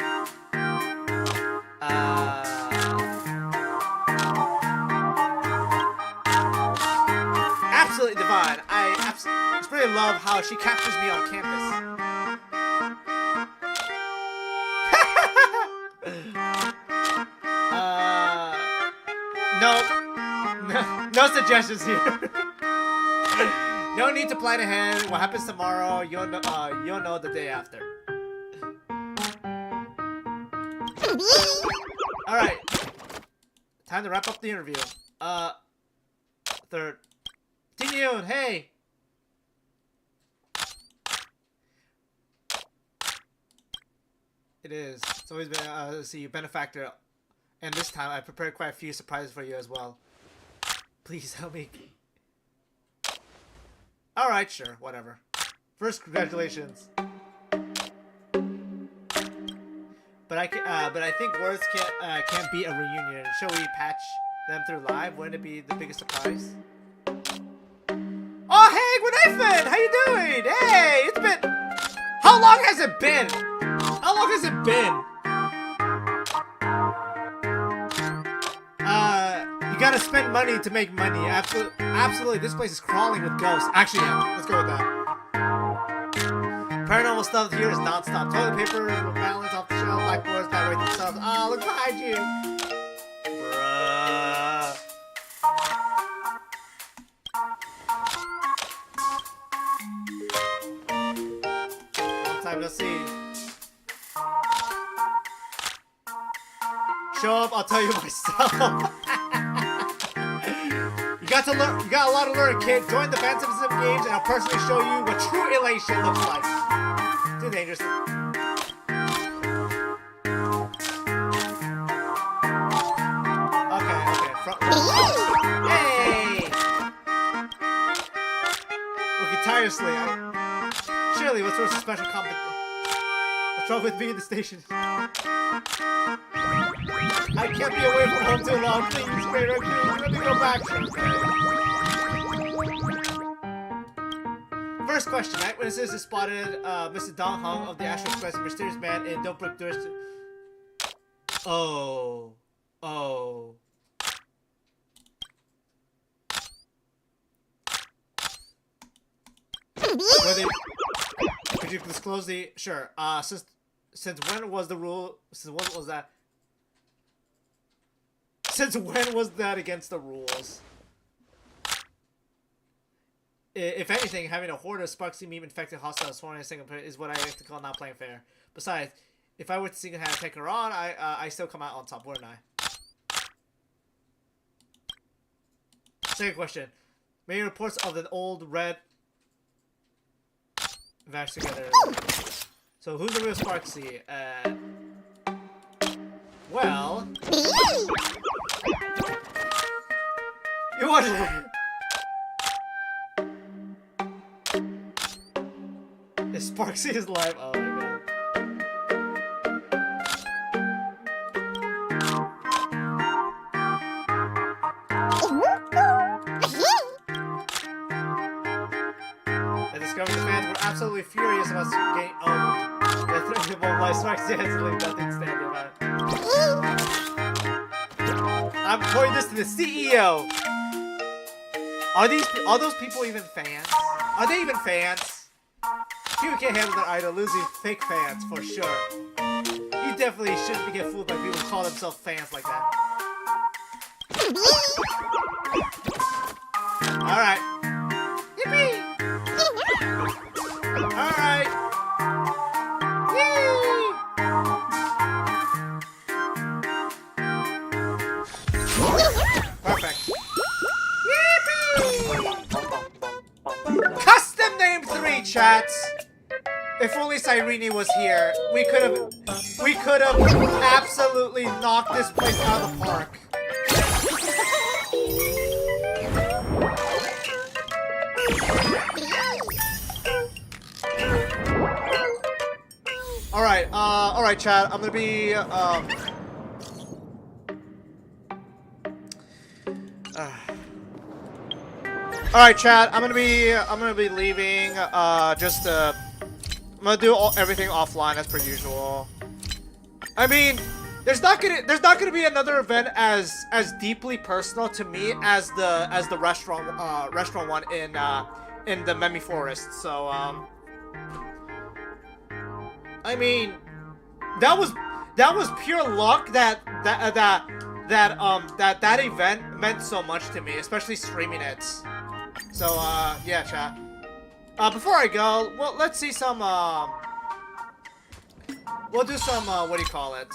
Absolutely divine. I just really love how she captures me on campus. No suggestions here. No need to plan ahead. What happens tomorrow, you'll know the day after. All right, time to wrap up the interview. Third. Tingyun, hey! It is. It's always been, let's see, benefactor. And this time, I prepared quite a few surprises for you as well. Please help me. Alright, sure, whatever. First, congratulations. But I think words can't beat a reunion. Shall we patch them through live? Wouldn't it be the biggest surprise? Oh, hey, Gwynaifin! How you doing? Hey, it's been... How long has it been? How long has it been? You gotta spend money to make money. Absolutely, this place is crawling with ghosts. Actually, yeah, let's go with that. Paranormal stuff here is non-stop. Toilet paper, balance off the shelf, blackboards, not right themselves. Oh, look behind you! Bruh. Long time no see. Show up, I'll tell you myself. You got a lot to learn, kid. Join the Phantasm games and I'll personally show you what true elation looks like. Too dangerous. Okay. Hey! Working tirelessly. Surely, what sort of special competition? What's wrong with me in the station? I can't be away from home too long. Please, Raider, let me go back. First question. Eyewitnesses have spotted Mr. Dong Hung of the Astral Express, a mysterious man in Dobrook Durst. Oh. Could you disclose the... Sure. Since when was the rule... Since when was that... Since when was that against the rules? If anything, having a horde of Sparksy meme infected hostiles sworn in a single player is what I like to call not playing fair. Besides, if I were to single-handed take her on, I still come out on top, wouldn't I? Second question. Many reports of an old red vanished together. So who's the real Sparksy? Well... You want Sparksy is live. Oh my god. I discovered the fans were absolutely furious about getting owned. They're threatening to mobilize Sparksy has to leave nothing standing about it. I'm pointing this to the CEO. Are those people even fans? Are they even fans? People can't handle their idol losing fake fans, for sure. You definitely shouldn't get fooled by people who call themselves fans like that. Alright. Yippee! Alright. Yay! Perfect. Yippee! Custom name 3, chats! If only Cyrene was here, we could have absolutely knocked this place out of the park. Alright, chat. I'm gonna be Alright, chat. I'm gonna be leaving. I'm gonna do everything offline as per usual. I mean, there's not gonna be another event as deeply personal to me as the restaurant one in the Memi Forest. So I mean, that was pure luck that event meant so much to me, especially streaming it. So yeah, chat. Before I go, well, let's see some, we'll do some, what do you call it?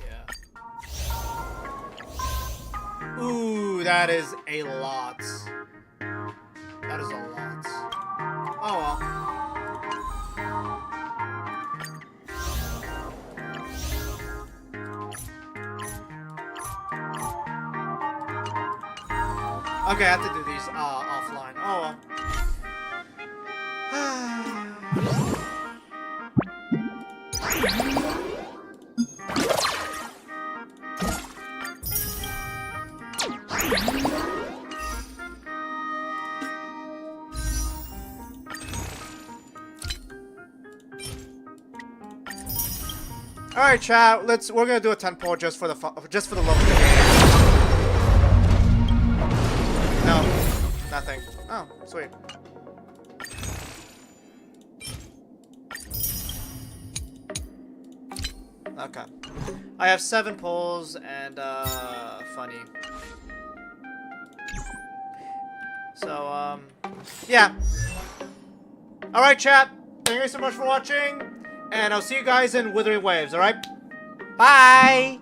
Yeah. Ooh, that is a lot. That is a lot. Oh well. Okay, I have to do these offline. Oh well. All right, chat. We're gonna do a 10 poll just for the love of the game. No, nothing. Oh, sweet. Okay. I have 7 polls and funny. So yeah. All right, chat. Thank you so much for watching, and I'll see you guys in Withering Waves. All right. Bye.